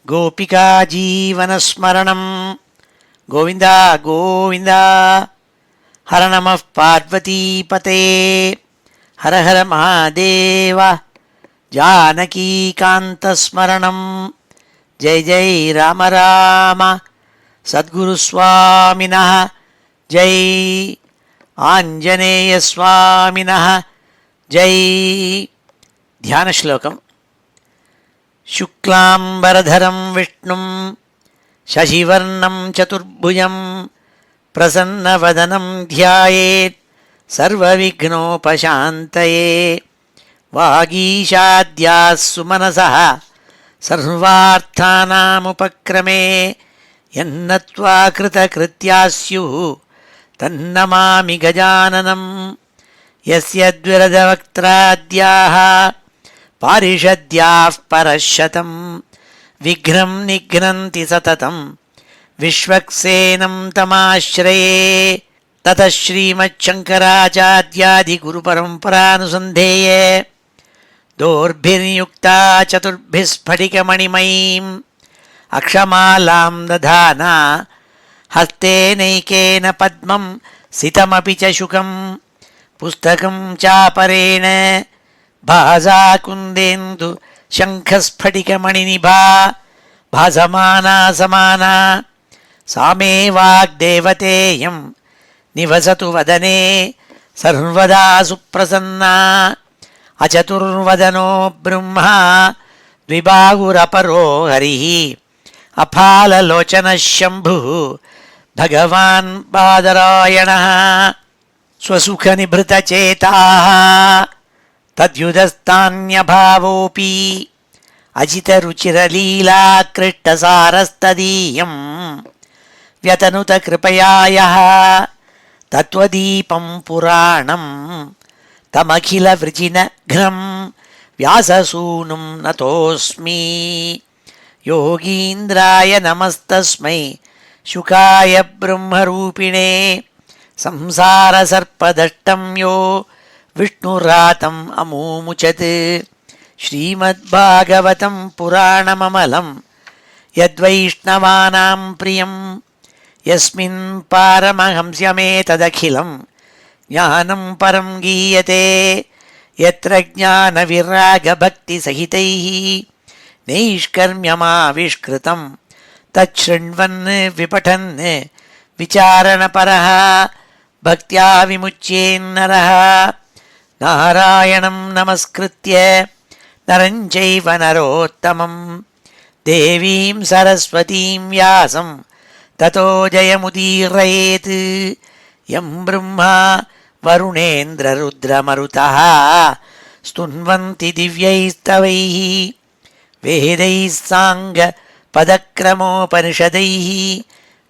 गोपिका जीवनस्मरणं गोविन्द गोविन्द। हर नमः पार्वतीपते हर हर महादेव। जानकीकान्तस्मरणं जय जय राम राम। सद्गुरुस्वामिनः जय, आञ्जनेयस्वामिनः जय। ध्यानश्लोकम्। शुक्लाम्बरधरं विष्णुं शशिवर्णं चतुर्भुजं प्रसन्नवदनं ध्यायेत् सर्वविघ्नोपशान्तये। वागीशाद्याः सुमनसः सर्वार्थानामुपक्रमे यन्नत्वा कृतकृत्याः स्युः तन्नमामि गजाननं। यस्य द्विरदवक्त्राद्याः पारिषद्याः परशतं विघ्नं निघ्नन्ति सततं विश्वक्सेनं तमाश्रये। ततः श्रीमच्छङ्कराचार्यादिगुरुपरम्परानुसन्धेये दोर्भिर्युक्ता चतुर्भिः स्फटिकमणिमयीम् अक्षमालां दधाना हस्तेनैकेन पद्मं सितमपि च शुकं पुस्तकं चापरेण भासा कुन्देन्दु शङ्खस्फटिकमणिनिभा भासमाना समाना। सा मे वाग्देवतेयं निवसतु वदने सर्वदा सुप्रसन्ना। अचतुर्वदनो ब्रह्मा द्विबाहुरपरो हरिः अफाललोचनः शम्भुः भगवान् बादरायणः। स्वसुखनिभृतचेताः तद्युधस्तान्यभावोऽपि अजितरुचिरलीलाकृष्टसारस्तदीयं व्यतनुतकृपया यः तत्त्वदीपं पुराणं तमखिलवृजिनघ्नं व्याससूनुं नतोऽस्मि। योगीन्द्राय नमस्तस्मै शुकाय ब्रह्मरूपिणे संसारसर्पदष्टं यो विष्णुरातम् अमूमुचत्। श्रीमद्भागवतं पुराणममलं यद्वैष्णवानां प्रियं यस्मिन् पारमहंस्यमेतदखिलं ज्ञानं परं गीयते। यत्र ज्ञानविरागभक्तिसहितैः नैष्कर्म्यमाविष्कृतं तच्छृण्वन् विपठन् विचारणपरः भक्त्या विमुच्येन्नरः। नारायणं नमस्कृत्य नरं चैव नरोत्तमं देवीं सरस्वतीं व्यासं ततो जयमुदीरयेत्। यं ब्रह्मा वरुणेन्द्ररुद्रमरुतः स्तुन्वन्ति दिव्यैस्तवैः वेदैः साङ्गपदक्रमोपनिषदैः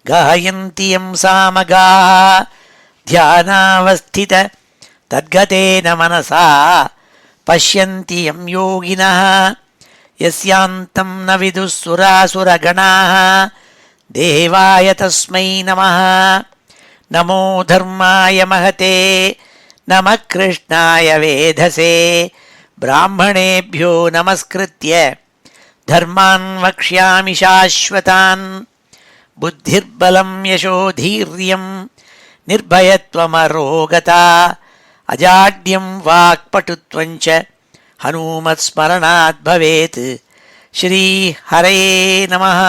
गायन्ति यं सामगाः। ध्यानावस्थित तद्गतेन मनसा पश्यन्ति यं योगिनः यस्यान्तं न विदुः सुरासुरगणाः। देवाय तस्मै नमः। नमो धर्माय महते नमः कृष्णाय वेधसे। ब्राह्मणेभ्यो नमस्कृत्य धर्मान् वक्ष्यामि शाश्वतान्। बुद्धिर्बलं यशोधीर्यं निर्भयत्वमरोगता अजाड्यं वाक्पटुत्वञ्च हनुमत्स्मरणात् भवेत्। ஸ்ரீ ஹரே நமஹ.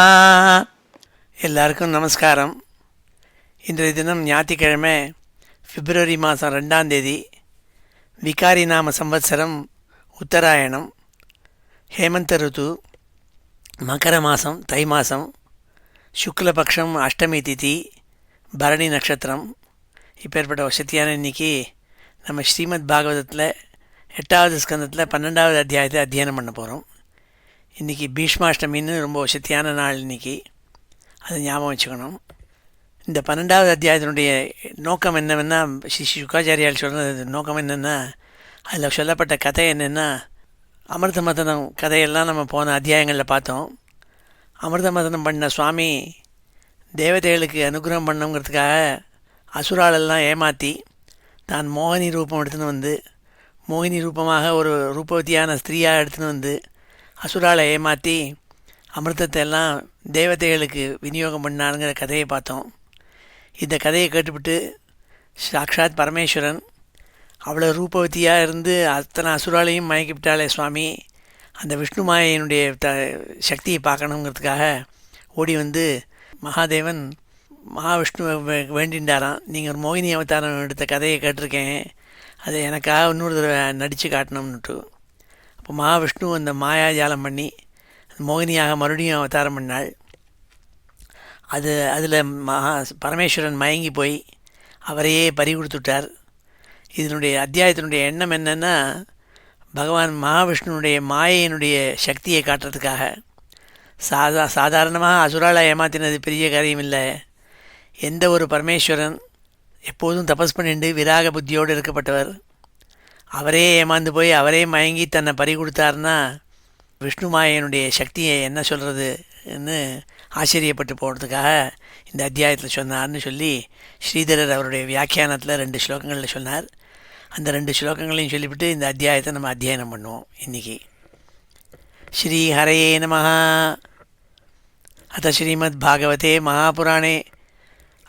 எல்லாருக்கும் நமஸ்காரம். இன்றைய தினம் ஞாயிற்றுக்கிழமை பிப்ரவரி மாதம் 2ஆம் தேதி. விகாரி நாம சம்வத்சரம் உத்தராயணம், ஹேமந்த ருத்து, மகர மாதம் தை மாதம், சுக்லபக்ஷம் அஷ்டமி திதி, பரணி நட்சத்திரம். இப்பேற்பட்ட வசதியான இன்றைக்கி நம்ம ஸ்ரீமத் பாகவதத்தில் 8வது ஸ்கந்தத்தில் 12வது அத்தியாயத்தை அத்தியனம் பண்ண போகிறோம். இன்றைக்கி பீஷ்மாஷ்டமின்னு ரொம்ப வசதியான நாள் இன்றைக்கி, அதை ஞாபகம் வச்சுக்கணும். இந்த 12வது அத்தியாயத்தினுடைய நோக்கம் என்னவென்னா, ஸ்ரீ சுக்காச்சாரியால் சொல்கிறது நோக்கம் என்னென்னா, அதில் சொல்லப்பட்ட கதை என்னென்னா, அமிர்த மதனம் கதையெல்லாம் நம்ம போன அத்தியாயங்களில் பார்த்தோம். அமிர்த மதனம் பண்ண சுவாமி தேவதைகளுக்கு அனுகிரகம் பண்ணுங்கிறதுக்காக அசுராலெல்லாம் ஏமாற்றி தான் மோகினி ரூபம் எடுத்துன்னு வந்து, மோகினி ரூபமாக ஒரு ரூபவதியான ஸ்திரீயாக எடுத்துன்னு வந்து அசுராலை ஏமாற்றி அமிர்தத்தை எல்லாம் தேவதைகளுக்கு விநியோகம் பண்ணாருங்கிற கதையை பார்த்தோம். இந்த கதையை கேட்டுவிட்டு சாக்ஷாத் பரமேஸ்வரன் அவ்வளோ ரூபவதியாக இருந்து அத்தனை அசுராலையும் மயக்கிவிட்டாளே சுவாமி, அந்த விஷ்ணு மாயையினுடைய சக்தியை பார்க்கணுங்கிறதுக்காக ஓடி வந்து மகாதேவன் மகாவிஷ்ணுவை வேண்டின்றாராம். நீங்கள் ஒரு மோகினி அவதாரம் எடுத்த கதையை கேட்டிருக்கேன், அதை எனக்காக இன்னொரு தடவை நடித்து காட்டணும்னுட்டு. அப்போ மகாவிஷ்ணு அந்த மாயாஜாலம் பண்ணி மோகினியாக மறுபடியும் அவதாரம் பண்ணாள். அதில் பரமேஸ்வரன் மயங்கி போய் அவரையே பறி கொடுத்துட்டார். இதனுடைய அத்தியாயத்தினுடைய எண்ணம் என்னென்னா, பகவான் மகாவிஷ்ணுனுடைய மாயையினுடைய சக்தியை காட்டுறதுக்காக. சாதாரணமாக அசுராலை ஏமாத்தினது பெரிய காரியம் இல்லை. எந்த ஒரு பரமேஸ்வரன் எப்போதும் தபஸ் பண்ணிட்டு விராக புத்தியோடு இருக்கப்பட்டவர் அவரே ஏமாந்து போய் அவரே மயங்கி தன்னை பறி கொடுத்தாருன்னா விஷ்ணு மாயனுடைய சக்தியை என்ன சொல்கிறதுன்னு ஆச்சரியப்பட்டு போகிறதுக்காக இந்த அத்தியாயத்தில் சொன்னார்னு சொல்லி ஸ்ரீதரர் அவருடைய வியாக்கியானத்தில் 2 ஸ்லோகங்களில் சொன்னார். அந்த 2 ஸ்லோகங்களையும் சொல்லிவிட்டு இந்த அத்தியாயத்தை நம்ம அத்தியாயனம் பண்ணுவோம் இன்றைக்கி. ஸ்ரீ ஹரயே நமஹ. அத ஸ்ரீமத் பாகவதே மகாபுராணே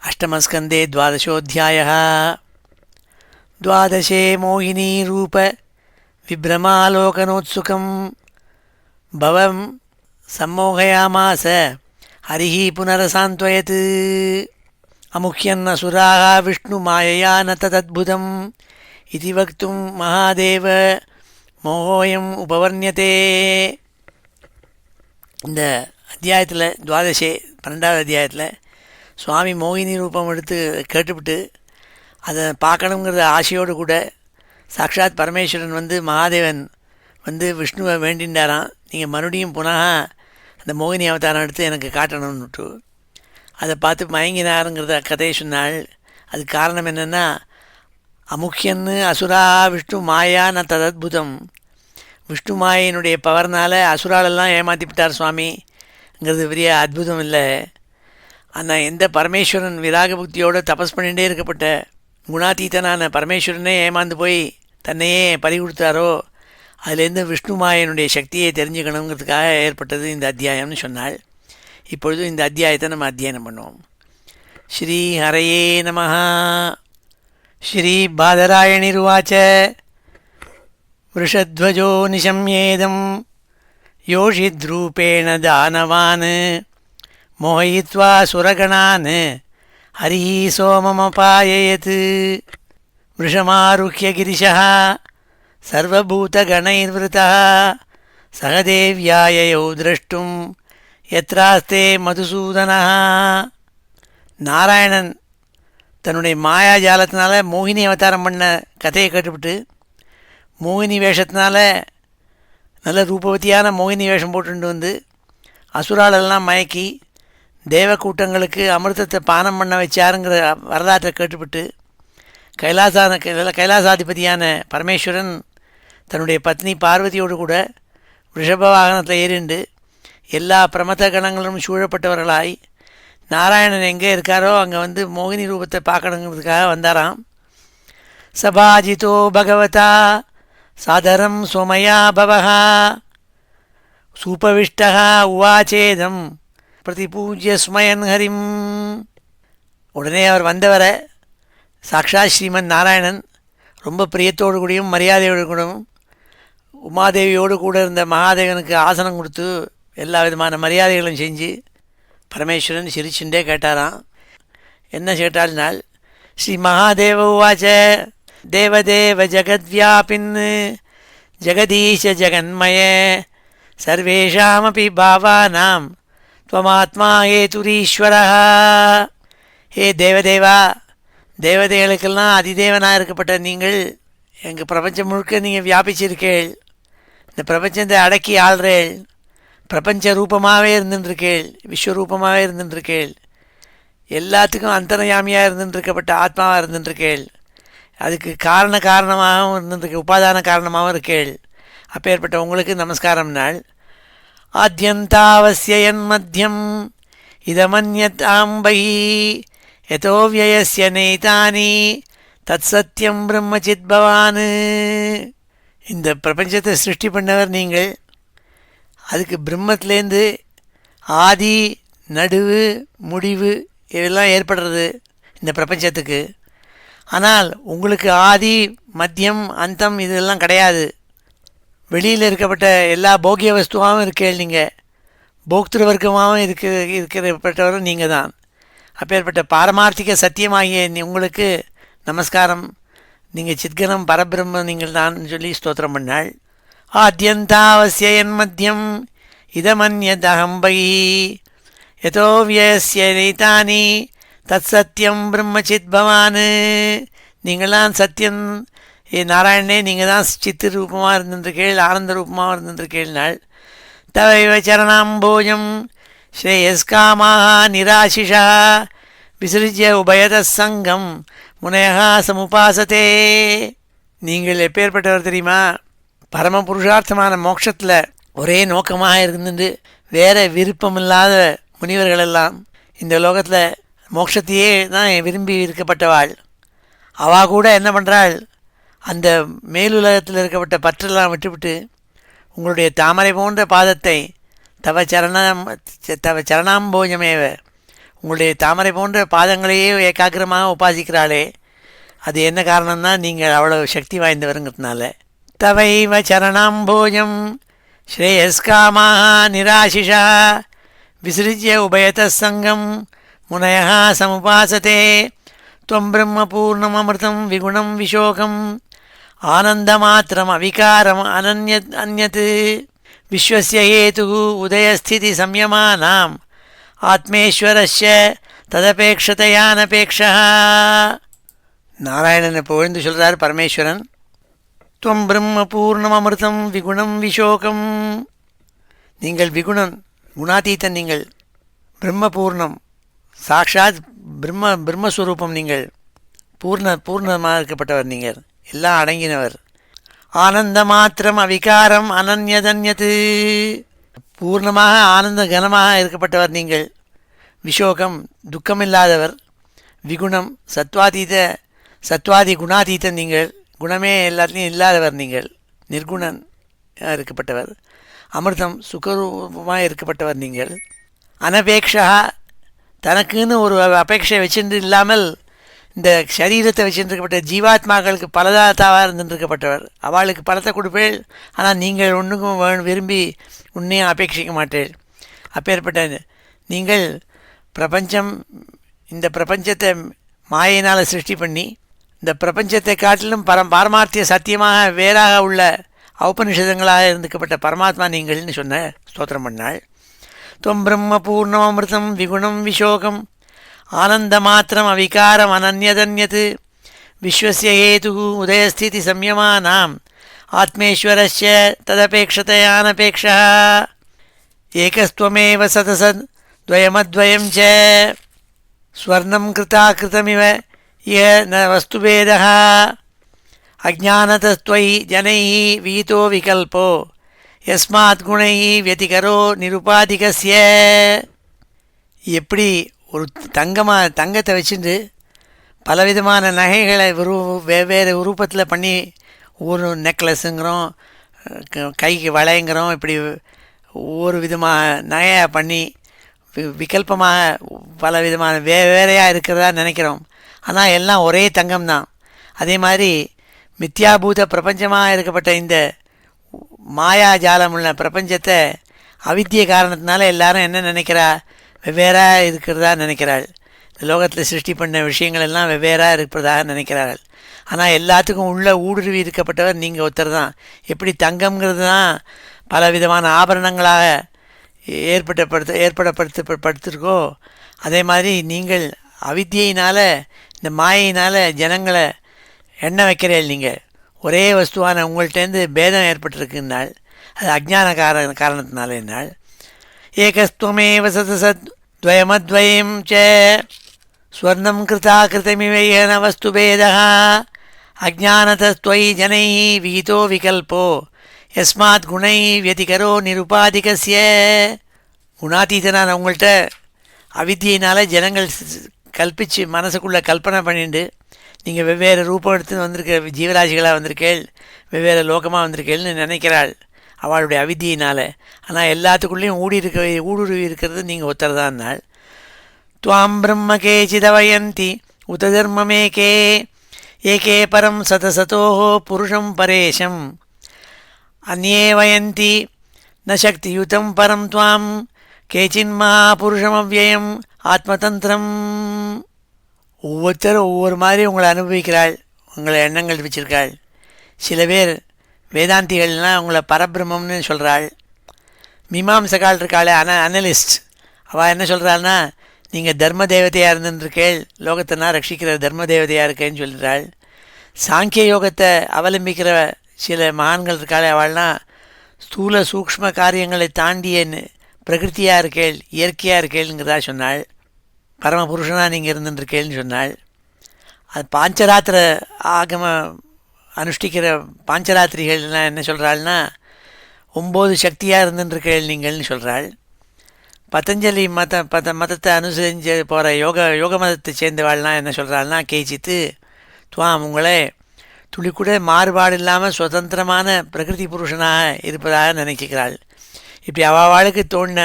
அஷ்டமஸ்கந்தே द्वादशोऽध्यायः. द्वादशे मोहिनी रूप विभ्रमालोकनोत्सुकं भवं सम्मोहयामास हरिः पुनरसान्त्वयत्. अमुह्यन्नसुराः विष्णुमायया न तदद्भुतम् इति वक्तुं महादेव மோகோயம் உபவர்ணியதே. இந்த அத்தியாயத்தில் 12வது அத்தியாயத்தில் சுவாமி மோகினி ரூபம் எடுத்து கேட்டுவிட்டு அதை பார்க்கணுங்கிறத ஆசையோடு கூட சாக்ஷாத் பரமேஸ்வரன் வந்து மகாதேவன் வந்து விஷ்ணுவை வேண்டின்றாராம், நீங்கள் மறுபடியும் புனக அந்த மோகினி அவதாரம் எடுத்து எனக்கு காட்டணும்னுட்டு. அதை பார்த்து மயங்கினாருங்கிறத கதையை சொன்னாள். அதுக்கு காரணம் என்னென்னா, அமுக்கியன்னு அசுரா விஷ்ணு மாயா ந ததத்புதம். விஷ்ணு மாயினுடைய பவர்னால் அசுராலெல்லாம் ஏமாற்றிவிட்டார் சுவாமிங்கிறது பெரிய அற்புதம் இல்லை. ஆனால் எந்த பரமேஸ்வரன் விராக புக்தியோடு தபஸ் பண்ணிகிட்டே இருக்கப்பட்ட குணாதீதனான பரமேஸ்வரனே ஏமாந்து போய் தன்னையே பறி கொடுத்தாரோ, அதுலேருந்து விஷ்ணு மாயனுடைய சக்தியை தெரிஞ்சுக்கணுங்கிறதுக்காக ஏற்பட்டது இந்த அத்தியாயம்னு சொன்னாள். இப்பொழுது இந்த அத்தியாயத்தை நம்ம அத்தியாயனம் பண்ணுவோம். ஸ்ரீ ஹரயே நமஹ. ஸ்ரீ பாதராயணிருவாச்ச. वृषध्वजो निशम्येदं योषिद्रूपेण दानवान् मोहयित्वा सुरगणान् हरिः सोममपाययत्. वृषमारुह्य गिरिशः सर्वभूतगणैर्वृतः सह देव्याययौ द्रष्टुं यत्रास्ते मधुसूदनः. நாராயணன் தன்னுடைய மாயாஜாலத்தினால மோகினி அவதாரம் பண்ண கதையை கேட்டுவிட்டு மோகினி வேஷத்தினால நல்ல ரூபவதியான மோகினி வேஷம் போட்டுட்டு வந்து அசுராலெல்லாம் மயக்கி தேவக்கூட்டங்களுக்கு அமிர்தத்தை பானம் பண்ண வச்சாருங்கிற வரலாற்றை கேட்டுவிட்டு கைலாசாதிபதியான பரமேஸ்வரன் தன்னுடைய பத்னி பார்வதியோடு கூட ரிஷப வாகனத்தில் ஏறிண்டு எல்லா பிரமத கணங்களும் சூழப்பட்டவர்களாய் நாராயணன் எங்கே இருக்காரோ அங்கே வந்து மோகினி ரூபத்தை பார்க்கணுங்கிறதுக்காக வந்தாராம். சபாஜிதோ பகவதா சாதரம் சோமயா பவஹ சூபவிஷ்டः உவாச்சேதம் பிரதிபூஜ்ய ஸ்மயன் ஹரிம். உடனே அவர் வந்தவரை சாக்ஷாத் ஸ்ரீமன் நாராயணன் ரொம்ப பிரியத்தோடு கூடியும் மரியாதையோடு கூடவும் உமாதேவியோடு கூட இருந்த மகாதேவனுக்கு ஆசனம் கொடுத்து எல்லா விதமான மரியாதைகளும் செஞ்சு பரமேஸ்வரன் சிரிச்சுட்டே கேட்டாராம். என்ன கேட்டாள்னால், ஸ்ரீ மகாதேவ உவாச்ச தேவதேவ ஜகத்வியாபின் ஜெகதீஷ ஜெகன்மய சர்வேஷாமபி பாவானாம் த்வமாத்மா ஏதுரீஸ்வரः. ஹே தேவதேவா, தேவதைகளுக்கெல்லாம் அதிதேவனாக இருக்கப்பட்ட நீங்கள் எங்கள் பிரபஞ்சம் முழுக்க நீங்கள் வியாபிச்சிருக்கேள். இந்த பிரபஞ்சத்தை அடக்கி ஆள்றேள். பிரபஞ்ச ரூபமாகவே இருந்துருக்கேள், விஸ்வரூபமாகவே இருந்துருக்கேள். எல்லாத்துக்கும் அந்தர்யாமியாக இருந்துருக்கப்பட்ட ஆத்மாவாக இருந்துருக்கேள். அதுக்கு காரணமாகவும் இருந்துருக்கு, உபாதான காரணமாகவும் இருக்கேள். அப்பேற்பட்ட உங்களுக்கு நமஸ்காரம் நாள். ஆத்யந்தாவஸ்யன் மத்தியம் இதமன்யத் ஆம்பகி யதோ வியயஸ்ய நைதானி தத் சத்தியம் பிரம்மசித் பவான். இந்த பிரபஞ்சத்தை சிருஷ்டி பண்ணவர் நீங்கள். அதுக்கு பிரம்மத்திலேருந்து ஆதி, நடுவு, முடிவு இதெல்லாம் ஏற்படுறது இந்த பிரபஞ்சத்துக்கு. ஆனால் உங்களுக்கு ஆதி, மத்தியம், அந்தம் இதெல்லாம் கிடையாது. வெளியில் இருக்கப்பட்ட எல்லா போக்கிய வஸ்துவாகவும் இருக்கேள் நீங்கள், போக்திரு வர்க்கமாகவும் இருக்கிறப்பட்டவரும் நீங்கள் தான். அப்பேற்பட்ட பாரமார்த்திக சத்தியமாகிய உங்களுக்கு நமஸ்காரம். நீங்கள் சித்கனம் பரபிரம்ம நீங்கள் தான் சொல்லி ஸ்தோத்திரம் பண்ணாள். ஆத்யந்தாவசிய என் மத்தியம் இதமன்யதஹம்பை யதோ வியஸ்ய நைதானி தத் சத்தியம் பிரம்மசித் பவான். நீங்களாம் சத்தியம், நாராயணனே நீங்கள் தான் சித்து ரூபமாக இருந்துருக்கேள், ஆனந்த ரூபமாக இருந்துருக்கேள்னாள். தவைவ சரணாம்போஜம் ஸ்ரேயஸ்காமாக நிராசிஷா விசிருஜ்ய உபயத சங்கம் முனையா சமுபாசத்தே. நீங்கள் எப்பேற்பட்டவர் தெரியுமா? பரம புருஷார்த்தமான மோட்சத்தில் ஒரே நோக்கமாக இருந்துட்டு வேற விருப்பமில்லாத முனிவர்களெல்லாம் இந்த லோகத்தில் மோட்சத்தையே தான் விரும்பி இருக்கப்பட்டவாள். அவள் கூட என்ன பண்ணுறாள்? அந்த மேலுலகத்தில் இருக்கப்பட்ட பற்றெல்லாம் விட்டுவிட்டு உங்களுடைய தாமரை போன்ற பாதத்தை தவ சரணாம்போஜமேவ, உங்களுடைய தாமரை போன்ற பாதங்களையே ஏகாகிரமாக உபாசிக்கிறாளே. அது என்ன காரணம்னா நீங்கள் அவ்வளோ சக்தி வாய்ந்தவருங்கிறதுனால. தவைவ சரணாம்போஜம் ஸ்ரேயஸ்காமாக நிராசிஷா விசிருஜ்ய உபயத சங்கம் முனையா சமுபாசத்தே. त्वं ब्रह्मपूर्णममृतं विगुणं विशोकम् आनन्दमात्रम् अविकारम् अन्यत् विश्वस्य हेतुः उदयस्थितिसंयमानाम् आत्मेश्वरस्य तदपेक्षतयानपेक्षः. நாராயணனை புகழ்ந்து சொல்கிறார் பரமேஸ்வரன். துவம் பிரம்ம பூர்ணம் அமிர்தம் விகுணம் விஷோகம். நீங்கள் விகுணன், குணாதீத்தன். நீங்கள் பிரம்மபூர்ணம், சாக்ஷாத் பிரம்மஸ்வரூபம். நீங்கள் பூர்ணமாக இருக்கப்பட்டவர். நீங்கள் எல்லாம் அடங்கினவர். ஆனந்த மாத்திரம் அவிகாரம் அனன்யதன்யத்து, பூர்ணமாக ஆனந்த கனமாக இருக்கப்பட்டவர். நீங்கள் விஷோகம், துக்கமில்லாதவர். விகுணம், சத்வாதி குணாதீதன். நீங்கள் குணமே எல்லாத்துலேயும் இல்லாதவர். நீங்கள் நிர்குணன் இருக்கப்பட்டவர். அமிர்தம், சுகரூபமாக இருக்கப்பட்டவர். நீங்கள் அனபேக்ஷா, தனக்குன்னு ஒரு அபேட்சை வச்சுட்டு இல்லாமல் இந்த சரீரத்தை வச்சுருக்கப்பட்ட ஜீவாத்மாக்களுக்கு பலதாத்தாவாக இருந்துருக்கப்பட்டவர். அவளுக்கு பலத்தை கொடுப்பேள், ஆனால் நீங்கள் ஒன்றுக்கும் விரும்பி உன்னையும் அபேட்சிக்க மாட்டேள். அப்பேற்பட்ட நீங்கள் இந்த பிரபஞ்சத்தை மாயினால் சிருஷ்டி பண்ணி இந்த பிரபஞ்சத்தை காட்டிலும் பாரமார்த்திய சத்தியமாக வேறாக உள்ள ஔபனிஷதங்களாக இருந்துக்கப்பட்ட பரமாத்மா நீங்கள்னு சொன்ன ஸ்தோத்திரம் பண்ணாள். துவம் பிரம்ம பூர்ணம் அமிர்தம் விகுணம் விஷோகம் ஆனந்தமாத்திரம் அவிகாரம் அனன்யதன்யத் விஸ்வஸ்ய ஹேதுः உதயஸ்திதி சம்யமானாம் ஆத்மேஸ்வரஸ்ய ததபேக்ஷதயானபேக்ஷः. ஏகஸ்த்வமேவ சதசத் द्वयमद्वयं च स्वर्णं कृताकृतमिव इह न वस्तुभेदः अज्ञानतस्त्वयि जनैः विहितो विकल्पो यस्मात् गुणैः व्यतिकरो निरुपाधिकस्य. எப்படி ஒரு தங்கத்தை வச்சுட்டு பலவிதமான நகைகளை வெவ்வேறு உருவத்தில் பண்ணி ஒவ்வொரு நெக்லஸுங்கிறோம், கைக்கு வளையங்கிறோம், இப்படி ஒவ்வொரு விதமாக நகையாக பண்ணி விகல்பமாக பல விதமான வேறையாக இருக்கிறதா நினைக்கிறோம். ஆனால் எல்லாம் ஒரே தங்கம்தான். அதே மாதிரி மித்யாபூத பிரபஞ்சமாக இருக்கப்பட்ட இந்த மாயாஜாலமுள்ள பிரபஞ்சத்தை அவித்திய காரணத்தினால எல்லாரும் என்ன நினைக்கிறா? வெவ்வேறாக இருக்கிறதா நினைக்கிறாள். இந்த லோகத்தில் சிருஷ்டி பண்ண விஷயங்கள் எல்லாம் வெவ்வேறாக இருப்பதாக நினைக்கிறார்கள். ஆனால் எல்லாத்துக்கும் உள்ள ஊடுருவி இருக்கப்பட்டவர் நீங்கள் ஒருத்தர் தான். எப்படி தங்கம்ங்கிறது தான் பல விதமான ஆபரணங்களாக ஏற்படுத்தப்பட்டிருக்கோ, அதே மாதிரி நீங்கள் அவித்தியினால் இந்த மாயினால் ஜனங்களை எண்ண வைக்கிறீர்கள். நீங்கள் ஒரே வஸ்துவான உங்கள்கிட்டேருந்து பேதம் ஏற்பட்டிருக்குன்னால் அது அஜ்ஞான காரணத்தினால என்னால். ஏகஸ்துவமேவ சதசத் துவயமத்வயம் ச ஸ்வர்ணம் கிருதாகிருதமிவ ஏன வஸ்து பேதः அஜ்ஞானதஸ்த்வயி ஜனைः விகிதோ விகல்போ யஸ்மாத் குணை வியதிகரோ நிருபாதிகஸ்ய. குணாதீதனான உங்கள்கிட்ட அவித்தியினால் ஜனங்கள் கல்பித்து மனசுக்குள்ளே கல்பனை பண்ணிட்டு நீங்கள் வெவ்வேறு ரூபம் எடுத்து வந்திருக்க ஜீவராசிகளாக வந்திருக்கேள், வெவ்வேறு லோகமாக வந்திருக்கேள்னு நினைக்கிறாள். அவளுடைய அவித்தியினால். ஆனால் எல்லாத்துக்குள்ளேயும் ஊடுருவி இருக்கிறது நீங்கள் ஒருத்தர் தான். நாள் துவாம் பிரம்ம கேச்சிதவயந்தி உத தர்மமேகே ஏகே பரம் சதசதோ புருஷம் பரேஷம் அந்யே வயந்தி ந சக்தியுதம் பரம் துவாம் கேச்சின் மகாபுருஷமவ்யயம் ஆத்மதந்திரம். ஒவ்வொருத்தரும் ஒவ்வொரு மாதிரி உங்களை அனுபவிக்கிறாள், உங்களை எண்ணங்கள் வச்சிருக்காள். சில பேர் வேதாந்திகள்னால் அவங்கள பரபிரம்மம்னு சொல்கிறாள். மீமாம்சகால் இருக்காளே அனலிஸ்ட், அவள் என்ன சொல்கிறாள்னா நீங்கள் தர்ம தேவதையாக இருந்துருக்கேள், லோகத்தை ரட்சிக்கிற தர்ம தேவதையாக இருக்கேன்னு சொல்கிறாள். சாங்கிய யோகத்தை அவலம்பிக்கிற சில மகான்கள் இருக்காளே அவள்னா ஸ்தூல சூக்ஷ்ம காரியங்களை தாண்டிய பிரகிருத்தியாக இருக்கேள், இயற்கையாக இருக்கேளுங்கிறதா சொன்னாள். பரமபுருஷனாக நீங்கள் இருந்துருக்கேள்னு சொன்னாள். அது பாஞ்சராத்திர ஆகம அனுஷ்டிக்கிற பாஞ்சராத்திரிகள்லாம் என்ன சொல்கிறாள்னா 9 சக்தியாக இருந்துருக்கேள் நீங்கள்னு சொல்கிறாள். பதஞ்சலி மதத்தை அனுசரிஞ்சு போகிற யோக மதத்தை சேர்ந்தவாள்லாம் என்ன சொல்கிறாள்னா கேச்சித்து துவாம் உங்களை துளி கூட மாறுபாடு இல்லாமல் சுதந்திரமான பிரகிருதி புருஷனாக இருப்பதாக நினைக்கிறாள். இப்படி அவளுக்கு தோணின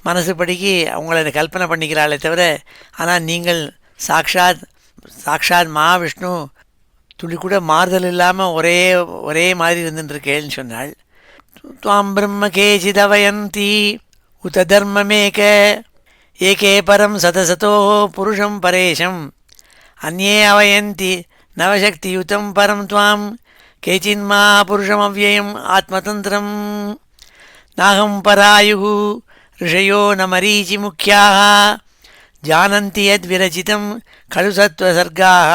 மனசுப்படிக்கு அவங்கள கல்பனை பண்ணிக்கிறாளே தவிர, ஆனால் நீங்கள் சாக்ஷாத் மகாவிஷ்ணு துளி கூட மாறுதல் இல்லாமல் ஒரே மாதிரி இருந்துருக்கேன்னு சொன்னாள். துவாம் பிரம்ம கேச்சிதவயந்தி உத தர்மமேக ஏகே பரம் சதசதோ புருஷம் பரேஷம் அந்யே அவயந்தி நவசக்தியுதம் பரம் துவாம் கேச்சின் மகாபுருஷமவ்யயம் ஆத்மதந்திரம் நாகம் பராயு ऋषयो न मरीचि मुख्याः जानन्ति यद्विरचितं खलु सत्त्वसर्गाः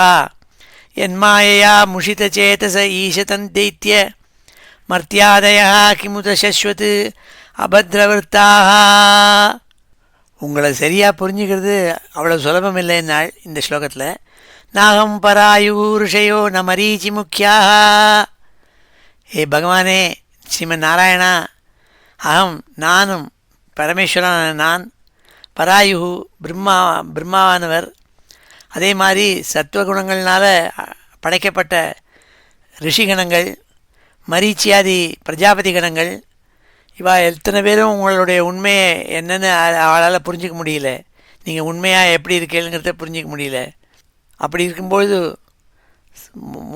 यन्मायया मुषितचेतस ईशतन्दैत्य मर्त्यादयः किमुत शश्वत् அபத்ரவர்த்தாக. உங்களை சரியாக புரிஞ்சுக்கிறது அவ்வளோ சுலபம் இல்லைன்னாள் இந்த ஸ்லோகத்தில். நாகம் பராயு ரிஷயோ ந மரீச்சி முக்கியாக. ஏ பகவானே ஸ்ரீமன் நாராயணா, அகம் நானும் பரமேஸ்வரனான நான், பராயு பிரம்மாவானவர், அதே மாதிரி சத்துவகுணங்கள்னால் படைக்கப்பட்ட ரிஷிகணங்கள், மரீச்சியாதி பிரஜாபதி கணங்கள், இவா எத்தனை பேரும் உங்களுடைய உண்மையை என்னென்னு அவளால் புரிஞ்சிக்க முடியல. நீங்கள் உண்மையாக எப்படி இருக்கீங்கிறத புரிஞ்சிக்க முடியல. அப்படி இருக்கும்பொழுது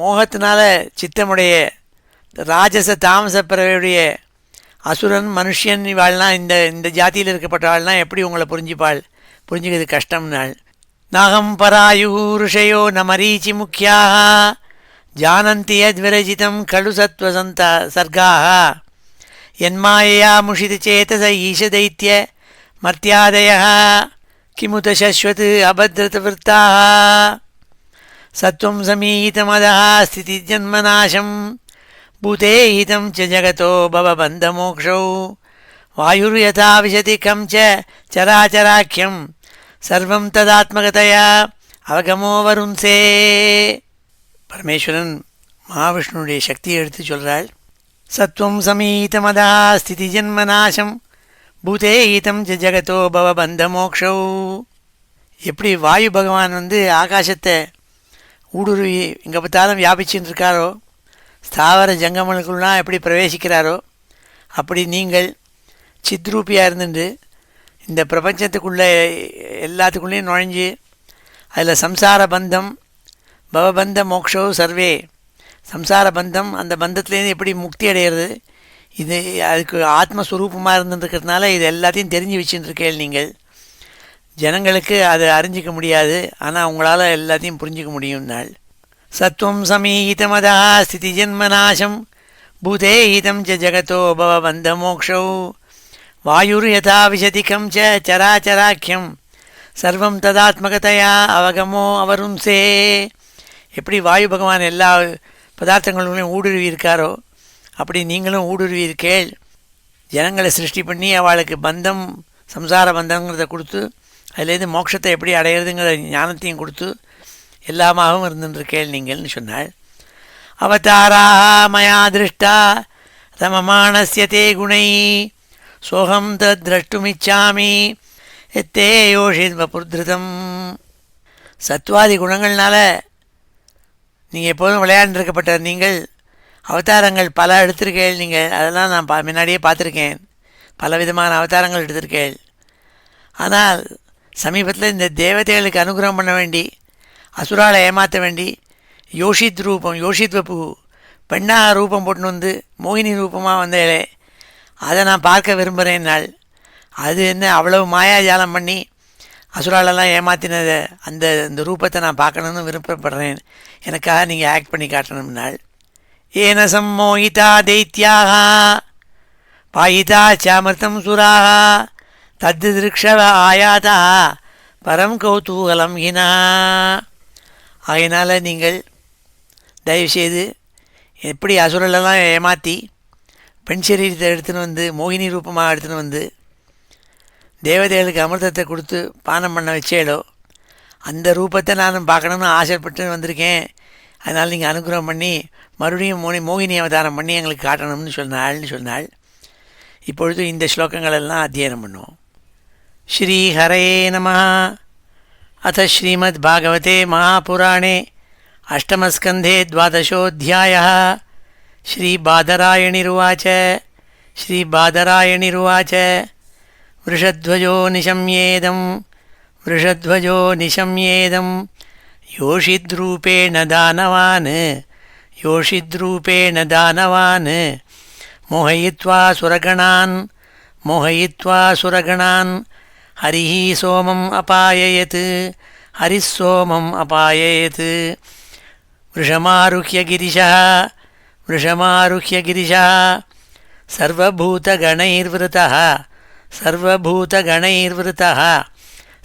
மோகத்தினால சித்தமுடைய ராஜச தாமச பிறவையுடைய அசுரன் மனுஷன் இவாள்லாம் இந்த ஜாதியில் இருக்கப்பட்டவாள்லாம் எப்படி உங்களை புரிஞ்சுக்கிறது கஷ்டம்னாள். நாகம் பராயு ரிஷயோ ந மரீச்சி முக்கியாக ஜானந்தி யத்விரஜிதம் கலு சத்வசந்த சர்காக यन्मायया मुषितचेतस ईशदैत्य मर्त्यादयः किमुत शश्वत् अभद्रतवृत्ताः सत्वं समीहितमदः स्थितिजन्मनाशं भूते हितं च जगतो भवबन्धमोक्षौ वायुर्यथा विशति कं च चराचराख्यं सर्वं तदात्मकतया அவகமோ வரும்சே. பரமேஸ்வரன் மகாவிஷ்ணுடைய சக்தியை எடுத்து சொல்கிறாள். சத்வம் சமீதமதா ஸ்திதி ஜன்மநாசம் பூதே ஈதம் ஜகதோ பவ பந்த மோக்ஷௌ. எப்படி வாயு பகவான் ஆகாசத்தை ஊடுருவி எங்கே பார்த்தாலும் வியாபிச்சுன்னு இருக்காரோ, ஸ்தாவர ஜங்கமனுக்குள்ளாம் எப்படி பிரவேசிக்கிறாரோ, அப்படி நீங்கள் சித்ரூபியாக இருந்துட்டு இந்த பிரபஞ்சத்துக்குள்ளே எல்லாத்துக்குள்ளேயும் நுழைஞ்சு அதில் சம்சார பந்தம் பவபந்த மோக்ஷோ சர்வே, சம்சார பந்தம், அந்த பந்தத்துலேருந்து எப்படி முக்தி அடைகிறது, இது அதுக்கு ஆத்மஸ்வரூபமாக இருந்துருக்கிறதுனால இது எல்லாத்தையும் தெரிஞ்சு வச்சுட்டுருக்கேன். நீங்கள் ஜனங்களுக்கு அதை அறிஞ்சிக்க முடியாது, ஆனால் உங்களால் எல்லாத்தையும் புரிஞ்சிக்க முடியும்னாள். சத்வம் சமீஹிதமதா ஸ்திதி ஜன்மநாசம் பூதே ஹிதம் ச ஜகதோ பவ பந்த மோக்ஷௌ வாயுர் யதா விசதிகம் ச சராச்சராக்கியம் சர்வம் ததாத்மகதையா அவகமோ அவரும்சே. எப்படி வாயு பகவான் எல்லா பதார்த்தங்களும் ஊடுருவி இருக்காரோ அப்படி நீங்களும் ஊடுருவி இருக்கேள். ஜனங்களை சிருஷ்டி பண்ணி அவளுக்கு பந்தம் சம்சார பந்தங்கிறத கொடுத்து அதுலேருந்து மோட்சத்தை எப்படி அடையிறதுங்கிற ஞானத்தையும் கொடுத்து எல்லாமாகவும் இருந்துருக்கேள் நீங்கள்னு சொன்னாள். அவதாராக மயா திருஷ்டா ரமமானஸ்ய தே குணை சோகம் தத் திரஷ்டுமிச்சாமி எத்தே யோஷித் வபுர்திருதம். சத்வாதி குணங்கள்னால நீங்கள் எப்போதும் விளையாண்டுருக்கப்பட்ட நீங்கள் அவதாரங்கள் பல எடுத்திருக்கேள் நீங்கள், அதெல்லாம் நான் முன்னாடியே பார்த்துருக்கேன். பல விதமான அவதாரங்கள் எடுத்திருக்கேள். ஆனால் சமீபத்தில் இந்த தேவதைகளுக்கு அனுகிரகம் பண்ண வேண்டி, அசுராலை ஏமாற்ற வேண்டி யோஷித் ரூபம், யோஷித் வப்பு பெண்ணாக ரூபம் போட்டுன்னு வந்து மோகினி ரூபமாக வந்தேளே, அதை நான் பார்க்க விரும்புகிறேன் நாள். அது என்ன அவ்வளவு மாயாஜாலம் பண்ணி அசுராலெல்லாம் ஏமாற்றினதை அந்த ரூபத்தை நான் பார்க்கணுன்னு விருப்பப்படுறேன். எனக்காக நீங்கள் ஆக்ட் பண்ணி காட்டணும் நாள். ஏன சம்மோகிதா தைத்யாக பாயிதா சாமிருத்தம் சுராக தத்து திருக்ஷவ ஆயாதா பரம் கௌதூகலம் ஹினா. ஆகையினால் நீங்கள் தயவுசெய்து எப்படி அசுரலெல்லாம் ஏமாற்றி பெண் சரீரத்தை எடுத்துன்னு வந்து மோகினி ரூபமாக எடுத்துன்னு வந்து தேவதைகளுக்கு அமிர்தத்தை கொடுத்து பானம் பண்ண வச்சேடோ, அந்த ரூபத்தை நானும் பார்க்கணுன்னு ஆசைப்பட்டு வந்திருக்கேன். அதனால் நீங்கள் அனுகிரகம் பண்ணி மறுபடியும் மோகினி அவதாரம் பண்ணி எங்களுக்கு காட்டணும்னு சொன்னாள். இப்பொழுது இந்த ஸ்லோகங்களெல்லாம் அத்தியனம் பண்ணுவோம். ஸ்ரீஹரே நமः. அத ஸ்ரீமத் பாகவதே மகாபுராணே அஷ்டமஸ்கந்தே द्वादशोऽध्यायः. श्रीबादरायणिरुवाच. वृषध्वजो निशम्येदं योषिद्रूपेण दानवान् मोहयित्वा सुरगणान् हरिः सोमम् अपाययत्. वृषमारुह्य गिरिशः सर्वभूतगणैर्वृतः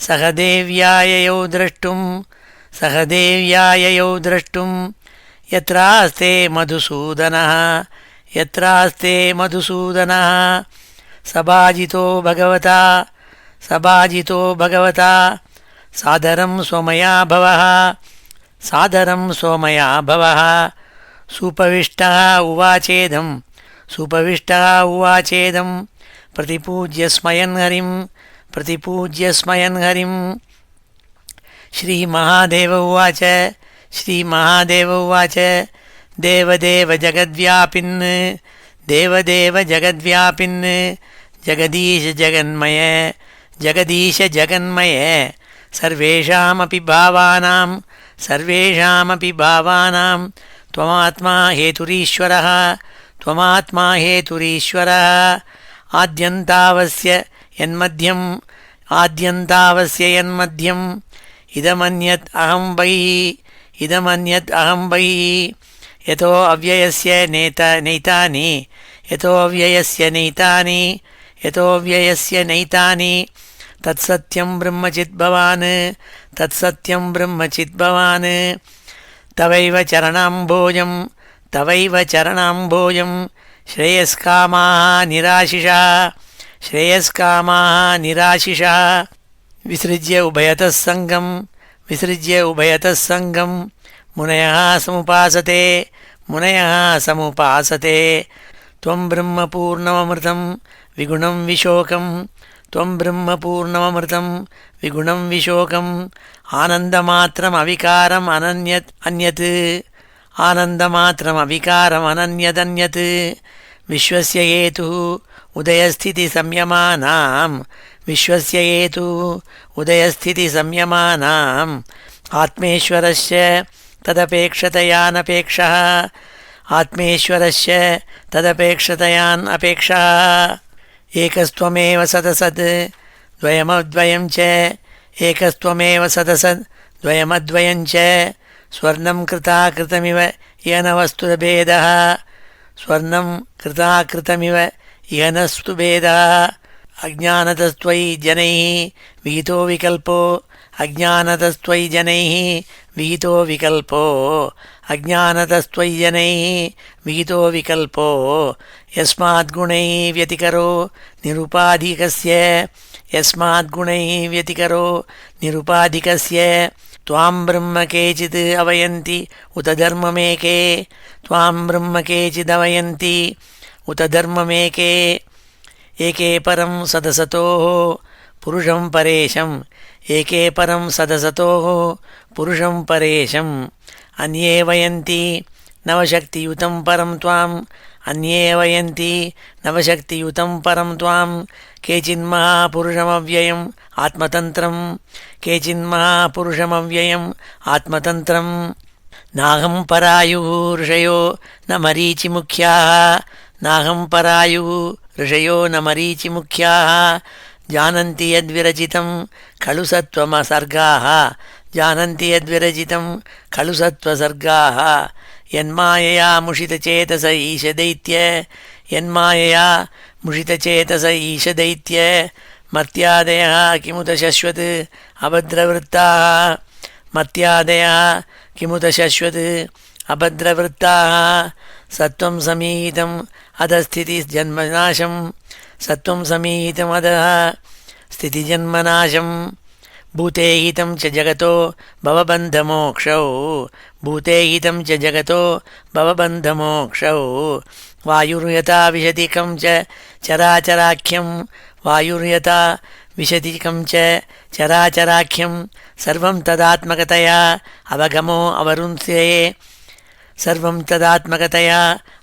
सह देव्याययौ द्रष्टुं यत्रास्ते मधुसूदनः सबाजितो भगवता सादरं सोमया भवः. सुपविष्टः उवाचेदं प्रतिपूज्य स्मयन् हरिं. श्रीमहादेव उवाच. देवदेव जगद्व्यापिन् जगदीश जगन्मय सर्वेषामपि भावानां त्वमात्मा हेतुरीश्वरः. आद्यन्तावस्य यन्मध्यम् इदमन्यत् अहं वै यतो अव्ययस्य नैतानि तत्सत्यं ब्रह्मचिद्भवान्. तवैव चरणाम्भोजं श्रेयस्कामाः निराशिषः. विसृज्य उभयतः संगं मुनयः समुपासते. त्वं ब्रह्मपूर्णममृतं विगुणं विशोकम् आनन्दमात्रम् अविकारम् अन्यत् विश्वस्य हेतुः उदयस्थितिसंयमानाम् आत्मेश्वरस्य तदपेक्षतयानपेक्षः. एकस्त्वमेव सदसद् द्वयमद्वयं च स्वर्णं कृताकृतमिव इहनस्तुभेदः. अज्ञानतस्त्वयि जनैः विहितो विकल्पो यस्माद्गुणैः व्यतिकरो निरुपाधिकस्य त्वां ब्रह्म केचित् अवयन्ति उत धर्ममेके. एके परं सदसतोः पुरुषं परेशम् अन्ये वयन्ति नवशक्तियुतं परं त्वाम् अन्ये वयन्ति नवशक्तियुतं परं त्वां केचिन्महापुरुषमव्ययम् आत्मतन्त्रं केचिन्महापुरुषमव्ययम् आत्मतन्त्रं नाहं परायुः ऋषयो न मरीचिमुख्याः नाहं परायुः ऋषयो न मरीचिमुख्याः जानन्ति यद्विरचितं खलु सत्त्वमसर्गाः जानन्ति यद्विरचितं खलु सत्त्वसर्गाः यन्मायया मुषितचेतस ईशदैत्य यन्मायया मुषितचेतस ईशदैत्य मर्त्यादयः किमुत शश्वत् अभद्रवृत्ताः मर्त्यादयः किमुत शश्वत् अभद्रवृत्ताः सत्त्वं समीहितम् अधस्थितिजन्मनाशं सत्त्वं समीहितमधः स्थितिजन्मनाशं भूते हितं च जगतो भवबन्धमोक्षौ भूते हितं च जगतो भवबन्धमोक्षौ वायुर्यथा विशतिकं च चराचराख्यं वायुर्यथा विशतिकं च चराचराख्यं सर्वं तदात्मकतया अवगमो अवरुन्धे सर्वं तदात्मकतया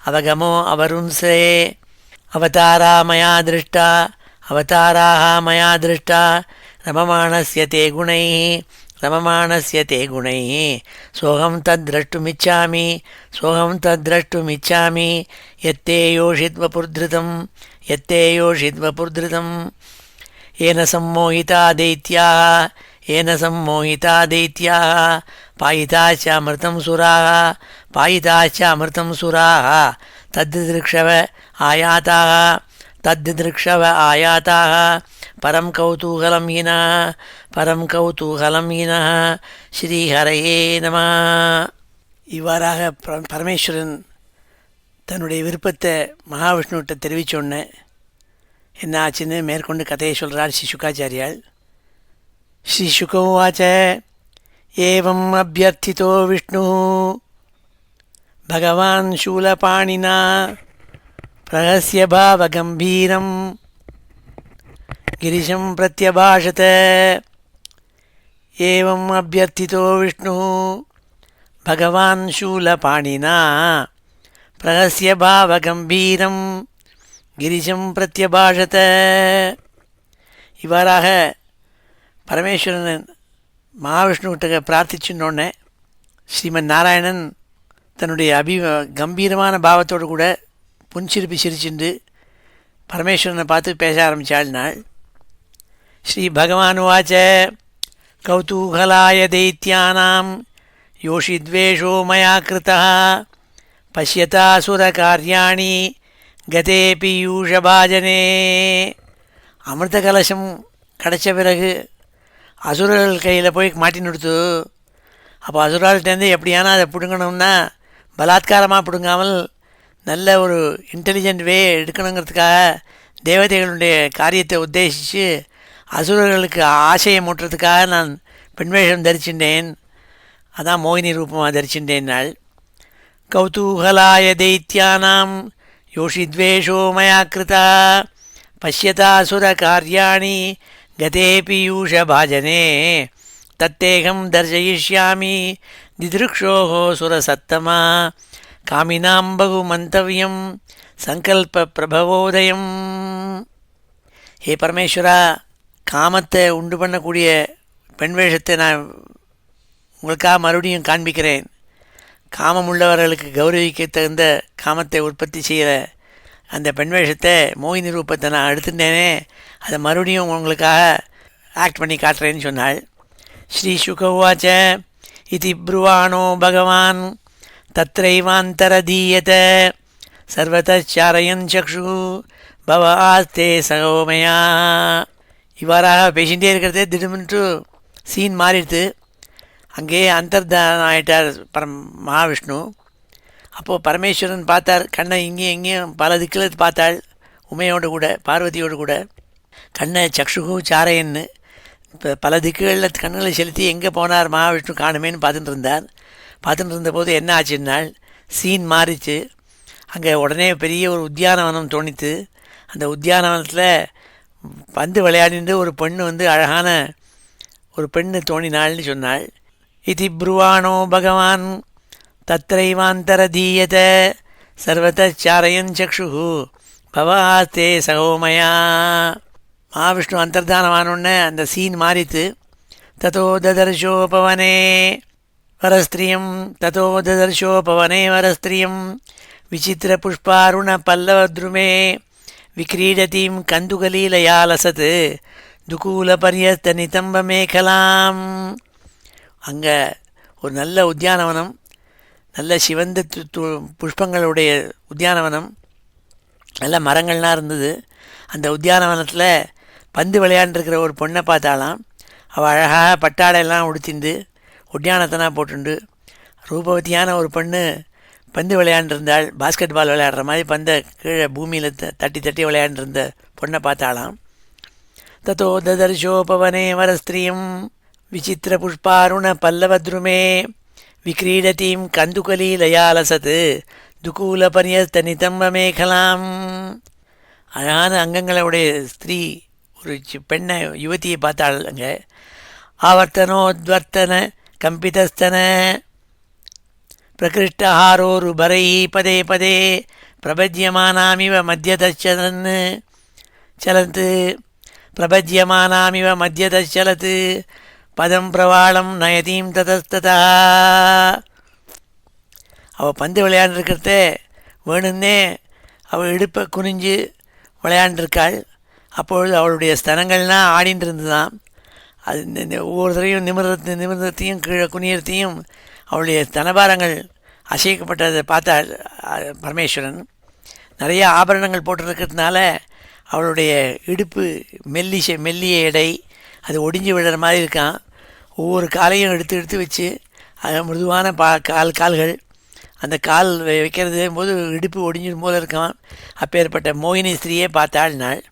अवगमो अवरुन्धे अवतारा मया दृष्टा अवताराः मया दृष्टा रममाणस्य ते गुणैः रममाणस्य ते गुणैः सोऽहं तद्द्रष्टुमिच्छामि सोऽहं तद्द्रष्टुमिच्छामि यत्ते योषिद्वपुर्धृतं यत्ते योषिद्वपुर्धृतं येन सम्मोहिता दैत्याः पायिताश्चामृतं सुराः पायिताश्चामृतं सुराः तद्दृक्षव आयाताः परं कौतूहलं हिनः ஸ்ரீஹரயே நமः. இவ்வாறாக பரமேஸ்வரன் தன்னுடைய விருப்பத்தை மகாவிஷ்ணுவிட்ட தெரிவித்தோடனே என்ன ஆச்சுன்னு மேற்கொண்டு கதையை சொல்கிறார் ஸ்ரீ சுகாச்சாரியால். ஸ்ரீ சுகோவாச்ச ஏவம் அபியர்த்திதோ விஷ்ணு பகவான் சூலபாணினா பிரஹஸ்ய பாவகம்பீரம் गिरिशं प्रत्यभाषत एवम् अभ्यर्थितो विष्णुः भगवान् शूलपाणिना प्रहस्य भावगम्भीरं गिरिशं प्रत्यभाषत. இவ்வாறாக பரமேஸ்வரன் மகாவிஷ்ணுவிட்ட பிரார்த்திச்சுன்னொன்னே ஸ்ரீமன் நாராயணன் தன்னுடைய கம்பீரமான பாவத்தோடு கூட புன்சிரிப்பு சிரிச்சுண்டு பரமேஸ்வரனை பார்த்து பேச ஆரம்பித்தாள். ஸ்ரீ பகவானுவாச்ச கௌதூகலாய தைத்யானாம் யோஷித்வேஷோ மயா கிருதः பஷ்யதாசுரகார்யாணி கதே பீயூஷபாஜனே. அமிர்த கலசம் கிடச்ச பிறகு அசுரர்கள் கையில் போய் மாட்டின்னு கொடுத்து, அப்போ அசுரால்கிட்டேருந்து எப்படியானா அதை பிடுங்கணும்னா பலாத்காரமாக பிடுங்காமல் நல்ல ஒரு இன்டெலிஜென்ட் வே எடுக்கணுங்கிறதுக்காக தேவதைகளுடைய காரியத்தை உத்தேசித்து அசுரர்களுக்கு ஆசையை மூட்டுறதுக்காக நான் பெண்வேஷம் தரிச்சின்றேன், அதான் மோகினி ரூபமாக தரிச்சின்றேன்னாள். கௌதூகலாய தைத்யானாம் யோஷித்வேஷோ மயா கிருதா பஷ்யதாசுர காரியாணி கதே பீயூஷ பாஜனே தத்தேகம் தர்சயிஷ்யாமி திதிருக்ஷோஹோ சுரசத்தமா காமினாம் பகு மந்தவியம் சங்கல்ப பிரபவோதயம். ஹே பரமேஸ்வரா, காமத்தை உண்டு பண்ணக்கூடிய பெண் வேஷத்தை நான் உங்களுக்காக மறுபடியும் காண்பிக்கிறேன். காமம் உள்ளவர்களுக்கு கௌரவிக்க தகுந்த காமத்தை உற்பத்தி செய்கிற அந்த பெண் வேஷத்தை மோகினி ரூபத்தை நான் எடுத்துட்டேனே, அதை மறுபடியும் உங்களுக்காக ஆக்ட் பண்ணி காட்டுறேன்னு சொன்னாள். ஸ்ரீ சுகவாச்ச இதி ப்ருவாணோ பகவான் தத்ரைவாந்தரதீயத சர்வதாரயன் சக்ஷு பவ ஆஸ்தே சகோமயா. இவ்வாறாக பேசிகிட்டே இருக்கிறதே திடீர்னு சீன் மாறிடுது. அங்கேயே அந்தர்தானம் ஆகிட்டார் மகாவிஷ்ணு. அப்போது பரமேஸ்வரன் பார்த்தார், கண்ணை இங்கேயும் எங்கேயும் பல திக்கில் பார்த்தாள். உமையோடு கூட பார்வதியோடு கூட கண்ணை சக்ஷுகு சாரையன்னு இப்போ பல திக்குகளில் கண்களை செலுத்தி எங்கே போனார் மகாவிஷ்ணு காணுமேன்னு பார்த்துட்டு இருந்தார். பார்த்துட்டு இருந்தபோது என்ன ஆச்சுன்னால் சீன் மாறிச்சு. அங்கே உடனே பெரிய ஒரு உத்தியானவனம் தோணித்து. அந்த உத்தியானவனத்தில் பந்து விளையாடிட்டு ஒரு பெண்ணு அழகான ஒரு பெண்ணு தோணினாள்னு சொன்னாள். இதி ப்ருவாணோ பகவான் தத்ரைவாந்தரதீயத சர்வதாரயன் சக்ஷுः பவாஸ்தே சகோமயா. மகாவிஷ்ணு அந்தர்தானமானோடனே அந்த சீன் மாறித்து. ததோ ததர்ஷோபவனே வரஸ்திரியம் ததோ ததர்ஷோபவனே வரஸ்திரியம் விசித்திர புஷ்பாருண பல்லவத்ருமே விக்ரீடதீம் கந்துகலீலயா லசத் துகூலபரியஸ்த நிதம்ப மேகலாம். அங்கே ஒரு நல்ல உத்தியானவனம், நல்ல சிவந்த புஷ்பங்களுடைய உத்தியானவனம், நல்ல மரங்கள்லாம் இருந்தது. அந்த உத்தியானவனத்தில் பந்து விளையாண்டுருக்கிற ஒரு பொண்ணை பார்த்தாலாம். அவள் அழகாக பட்டாடையெல்லாம் உடுத்திண்டு உத்தியானத்தனா போட்டுண்டு ரூபவதியான ஒரு பொண்ணு பந்து விளையாண்டுருந்தாள். பாஸ்கெட் பால் விளையாடுற மாதிரி பந்தை கீழே பூமியில் தட்டி தட்டி விளையாண்டுருந்த பொண்ணை பார்த்தாலாம். ததோ ததர்ஷோபவனே வரஸ்திரியம் விசித்திர புஷ்பாருண பல்லவத்ருமே விக்ரீடதீம் கந்துகலீலயா லசத் துகூலபரியஸ்த நிதம்ப மேகலாம். அழகான அங்கங்களுடைய ஸ்திரீ ஒரு பெண்ணை யுவதியை பார்த்தாள். அங்கே ஆவர்த்தனோத்வர்த்தன கம்பிதஸ்தன பிரகிருஷ்டஹாரோருபரை பதே பதே பிரபஜ்யமானாமிவ மத்தியதச்சலன் சலத் பிரபஜ்யமானாமிவ மத்தியதச்சலத் பதம் பிரவாளம் நயதீம் ததஸ்ததா. அவள் பந்து விளையாண்டுருக்கிறத வேணுன்னே அவள் இடுப்பை குனிஞ்சு விளையாண்டுருக்காள். அப்பொழுது அவளுடைய ஸ்தனங்கள்லாம் ஆடின்னு இருந்துதான். அது ஒவ்வொரு தரையும் நிமிர்றத்தையும் கீழே குனியறத்தையும் அவளுடைய ஸ்தனபாரங்கள் அசைக்கப்பட்டதை பார்த்தாள் பரமேஸ்வரன். நிறைய ஆபரணங்கள் போட்டிருக்கிறதுனால அவளுடைய இடுப்பு மெல்லிய எடை அது ஒடிஞ்சு விடுற மாதிரி இருக்கான். ஒவ்வொரு காலையும் எடுத்து எடுத்து வச்சு அது மிருதுவான கால்கள் அந்த கால் வைக்கிறது போது இடுப்பு ஒடிஞ்சிடும் போல இருக்கான். அப்பேற்பட்ட மோகினி ஸ்திரீயே பார்த்தாள் நாள்.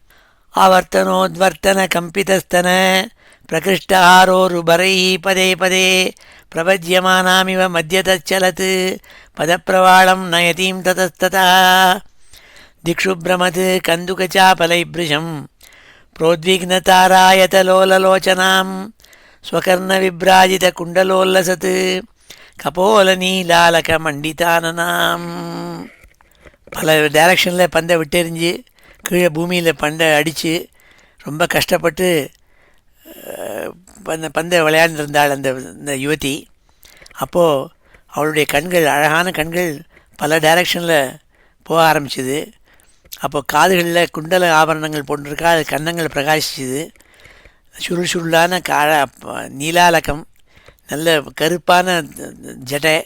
ஆவர்த்தனோத்வர்த்தன கம்பிதஸ்தன பிரகிருஷ்டஹாரோருபரை பதே பதே பிரபஜ்யமானாமிவ மத்தியதச்சலத் பதப்பிரவாளம் நயதீம் ததஸ்ததா திக்ஷு பிரமத் கந்துகச்சாபலைப்ருஷம் प्रोद्विग्नतारायतलोललोचनां स्वकर्णविभ्राजितकुण्डलोल्लसत् கபோலநீலாலகமண்டிதானனாம். பல டைரக்ஷனில் பந்தை விட்டெறிஞ்சு கீழே பூமியில் பந்தை அடித்து ரொம்ப கஷ்டப்பட்டு பந்தை விளையாண்டுருந்தாள் அந்த யுவதி. அப்போது அவளுடைய கண்கள், அழகான கண்கள் பல டைரக்ஷனில் போக ஆரம்பிச்சுது. அப்போது காதுகளில் குண்டல ஆபரணங்கள் போட்டிருக்கா, அது கன்னங்கள் பிரகாசிச்சுது. சுருளான நீலாலகம், நல்ல கருப்பான ஜடை,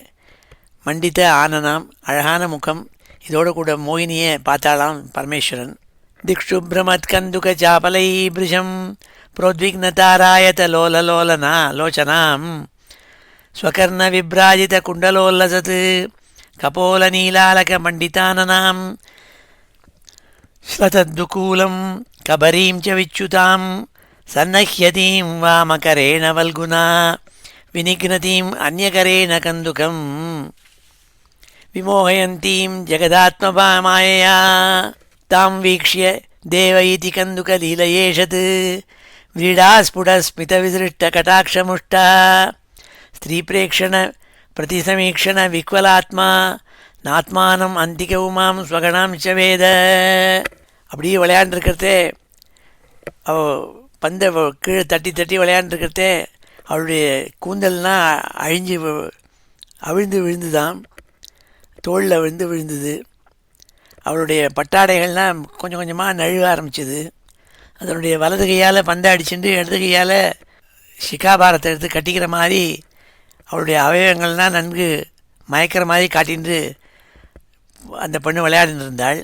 மண்டித்த ஆனனாம், அழகான முகம். இதோடு கூட மோகினியை பார்த்தாலாம் பரமேஸ்வரன். திக்ஷுப்ரமத் கந்துக சாபலை பிருஷம் புரோத்விக்னதாராயத லோலலோலனா லோச்சனாம் ஸ்வகர்ண விப்ராஜித குண்டலோல்லசத் கபோல நீலாலக மண்டிதானனாம் ஸ்லதத்துகூலம் கபரீம் ச விச்சுதாம் சன்னஹ்யதீம் வாமகரேண வல்குனா வினிக்னதீம் அந்யகரேண கந்துகம் விமோகயந்தீம் ஜெகதாத்மபாமாயயா தாம் வீக்ஷ்ய தேவ இதி கந்துகலீலயேஷத் व्रीडास्फुटस्मितविसृष्टकटाक्षमुष्टा स्त्रीप्रेक्षण प्रतिसमीक्षण विक्वलात्मा நாத்மானம் அந்திக உமாம் ஸ்வகணாம் ச வேத. அப்படியே விளையாண்டுருக்கிறதே, அவள் பந்தை கீழே தட்டி தட்டி விளையாண்டுருக்கிறதே அவளுடைய கூந்தல்னால் அவிழ்ந்து விழுந்துதான், தோளில் விழுந்தது. அவளுடைய பட்டாடைகள்லாம் கொஞ்சம் கொஞ்சமாக நழுவ ஆரம்பிச்சிது. அதனுடைய வலது கையால் பந்தை அடிச்சுட்டு இடது கையால் சிகாபாரத்தை எடுத்து கட்டிக்கிற மாதிரி அவளுடைய அவயவங்கள்லாம் நன்கு மயக்கிற மாதிரி காட்டின்று அந்த பெண்ணு விளையாடின்னு இருந்தாள்.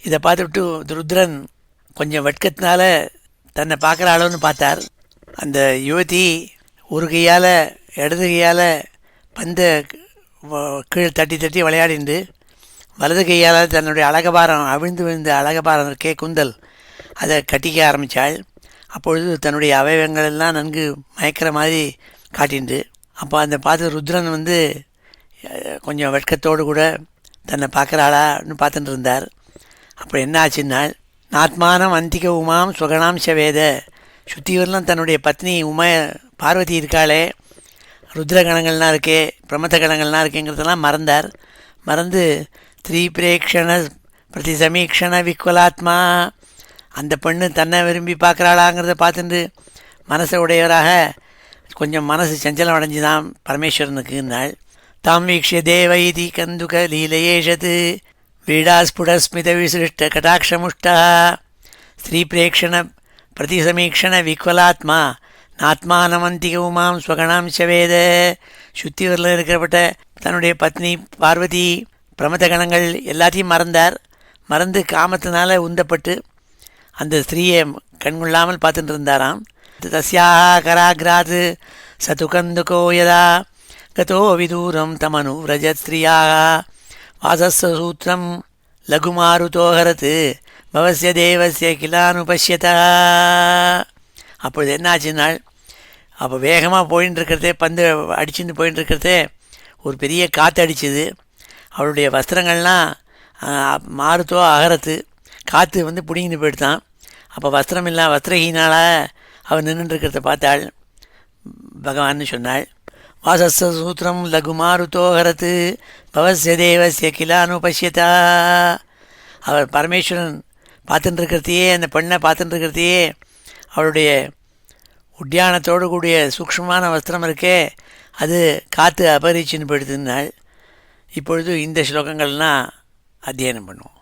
இதை பார்த்துவிட்டு ருத்ரன் கொஞ்சம் வெட்கத்தினால தன்னை பார்க்குற அளவுன்னு பார்த்தார். அந்த யுவதி ஒரு கையால் இடது கையால் பந்தை கீழே தட்டி தட்டி விளையாடிண்டு வலது கையால் தன்னுடைய அழகபாரம் விழுந்து அழகபாரம் இருக்கே குந்தல் அதை கட்டிக்க ஆரம்பித்தாள். அப்பொழுது தன்னுடைய அவயவங்களெல்லாம் நன்கு மயக்கிற மாதிரி காட்டிண்டு அப்போ அந்த பார்த்து ருத்ரன் கொஞ்சம் வெட்கத்தோடு கூட தன்னை பார்க்குறாளான்னு பார்த்துட்டு இருந்தார். அப்போ என்ன ஆச்சுன்னால், நாத்மானம் அந்திக உமாம் ஸ்வகணாம் ச வேத, சுத்திவரெலாம் தன்னுடைய பத்னி பார்வதி இருக்காளே, ருத்ரகணங்கள்லாம் இருக்கே, பிரமத கணங்கள்லாம் இருக்கேங்கிறதெல்லாம் மறந்தார். மறந்து திரீபிரேக்ஷண பிரதிசமீக்ஷண விக்குவலாத்மா, அந்த பெண்ணு தன்னை விரும்பி பார்க்குறாளாங்கிறத பார்த்துட்டு மனசை உடையவராக கொஞ்சம் மனசு சஞ்சலம் அடைஞ்சுதான் பரமேஸ்வரனுக்குன்னாள். தாம் வீக்ஷிய தேவைதி கந்துக லீலையேஷத்து வீடாஸ்புடஸ்மித விசிருஷ்ட கடாட்சமுஷ்டா ஸ்திரீபிரேக்ஷண பிரதிசமீக்ஷண விக்வலாத்மா நாத்மானமந்திக உமாம் ஸ்வகணாம்ச வேத. சுத்திவரில் இருக்கிறப்பட்ட தன்னுடைய பத்னி பார்வதி பிரமத கணங்கள் எல்லாத்தையும் மறந்தார். மறந்து காமத்தினால உந்தப்பட்டு அந்த ஸ்திரீயை கண்கொள்ளாமல் பார்த்துட்டு இருந்தாராம். தஸ்யாக கராக்ராத் சதுகந்துகோ யதா கதோ விதூரம் தமனு விரஜத் ஸ்திரியாக வாசஸ்வசூத்திரம் லகுமாருதோஹரத் பவஸ்ய தேவஸ்ய கிலானுபஷ்யதா. அப்பொழுது என்னாச்சுன்னாள், அப்போ வேகமாக போயின்னு இருக்கிறதே, பந்து அடிச்சுட்டு போயின்னு இருக்கிறதே ஒரு பெரிய காற்று அடிச்சுது. அவளுடைய வஸ்திரங்கள்லாம் மாருத்தோ அகரத்து, காற்று வந்து பிடிங்கிட்டு போயிடுதான். அப்போ வஸ்திரம் இல்லை, வஸ்திரஹீனால அவள் நின்றுருக்கிறத பார்த்தாள். பகவான்னு சொன்னாள், வாசஸ்வ சூத்திரம் லகுமாருத்தோஹரத்து பவஸ்ய தேவஸ்ய கிலானுபஷ்யதா. அவர் பரமேஸ்வரன் பார்த்துட்டுருக்கிறதையே, அந்த பெண்ணை பார்த்துட்டுருக்கிறதையே அவளுடைய உத்தியானத்தோடு கூடிய சூக்ஷ்மமான வஸ்திரம் இருக்கே, அது காற்று அபரிச்சின்னு போயிடுதுன்னாள். இப்பொழுது இந்த ஸ்லோகங்கள்லாம் அத்தியனம் பண்ணுவோம்.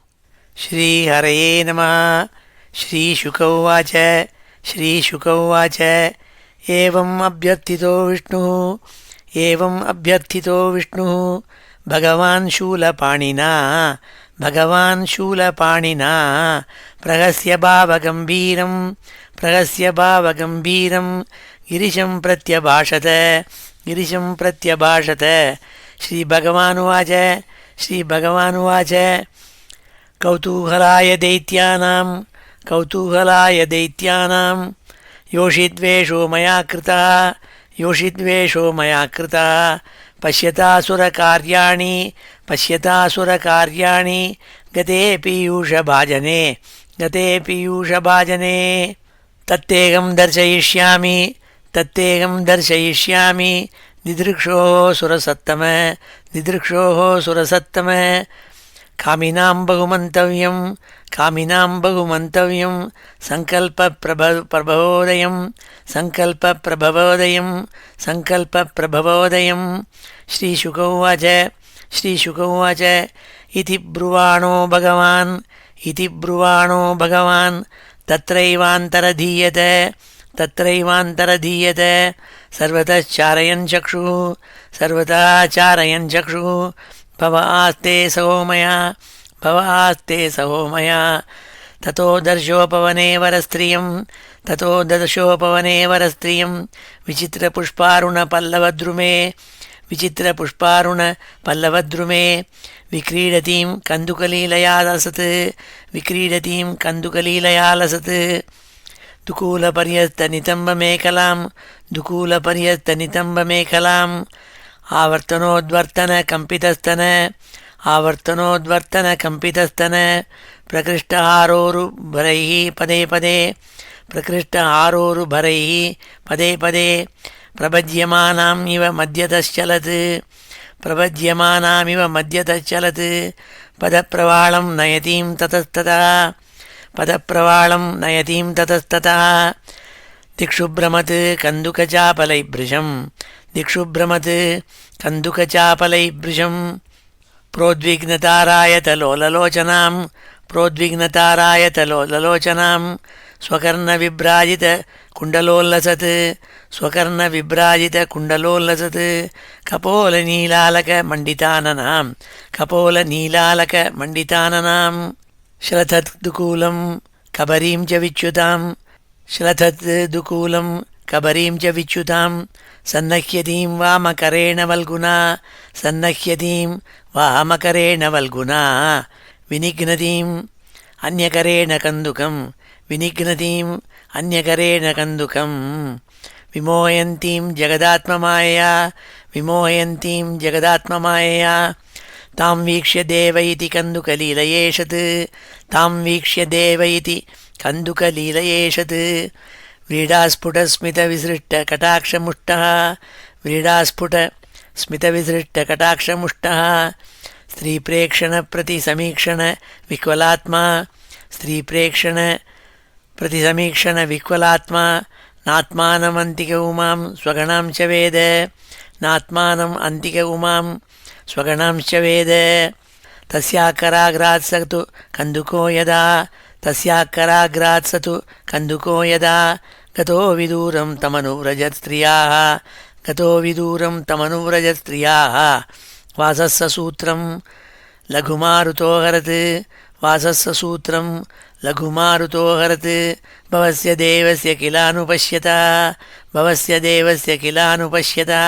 ஸ்ரீ ஹரயே நமः. ஸ்ரீ சுக உவாச்ச ஸ்ரீ சுக உவாச்ச ஏவம் அபியர்த்திதோ விஷ்ணுः பகவான் சூலபாணினா பிரகஸ்ய பாவகம்பீரம் கிரிஷம் பிரத்யபாஷத. ஸ்ரீபகவானுவாச்ச கௌதூகலாய தைத்யானாம் யோஷித்வேஷோ மயா கிருதா பஷ்யதாசுரகார்யாணி கதே பீயூஷபாஜனே தத்தேகம் தர்சயிஷ்யாமி திதிருக்ஷோः சுரசத்தம காமினாம் பகுமந்தவ்யம் சங்கல்ப பிரபவோதயம். ஸ்ரீசுக உவாச்ச இதி ப்ருவாணோ பகவான் தத்ரைவாந்தரதீயத சர்வதः சாரயன் சக்ஷுः भव आस्ते सहोमया ततो दर्शोपवने वरस्त्रियं विचित्रपुष्पारुणपल्लवद्रुमे विक्रीडतीं कन्दुकलीलया लसत् दुकूलपर्यस्तनितम्बमेखलाम् आवर्तनोद्वर्तनकम्पितस्तन प्रकृष्टहारोरुभरैः पदे पदे प्रपद्यमानाम् इव मध्यतश्चलत् पदप्रवालं नयतीं ततस्ततः दिक्षु भ्रमत् कन्दुकचापलैभृशं प्रोद्विग्नतारायतलोललोचनां स्वकर्णविभ्राजितकुण्डलोल्लसत् कपोलनीलालकमण्डिताननां श्रथद्दुकूलं कबरीं च विच्युतां सन्नह्यतीं वामकरेण वल्गुना विनिघ्नतीम् अन्यकरेण कन्दुकं विमोहयन्तीं जगदात्ममायया तां वीक्ष्य देव इति कन्दुकलीलयेषत् व्रीडास्फुटस्मितविसृष्टकटाक्षमुष्टः व्रीडास्फुटस्मितविसृष्टकटाक्षमुष्टः स्त्रीप्रेक्षणप्रतिसमीक्षणविह्वलात्मा स्त्रीप्रेक्षणप्रतिसमीक्षणविह्वलात्मा नात्मानमन्तिक उमां स्वगणां च वेद नात्मानम् अन्तिक उमां स्वगणां च वेद तस्याकराग्रात् स तु कन्दुको यदा तस्याकराग्रात् स तु कन्दुको यदा गतो विदूरं तमनुव्रजत् स्त्रियाः गतो विदूरं तमनुव्रजत् स्त्रियाः वासस्य सूत्रं लघुमारुतोहरत् वासस्य सूत्रं लघुमारुतोहरत् भवस्य देवस्य किलानुपश्यता भवस्य देवस्य किलानुपश्यता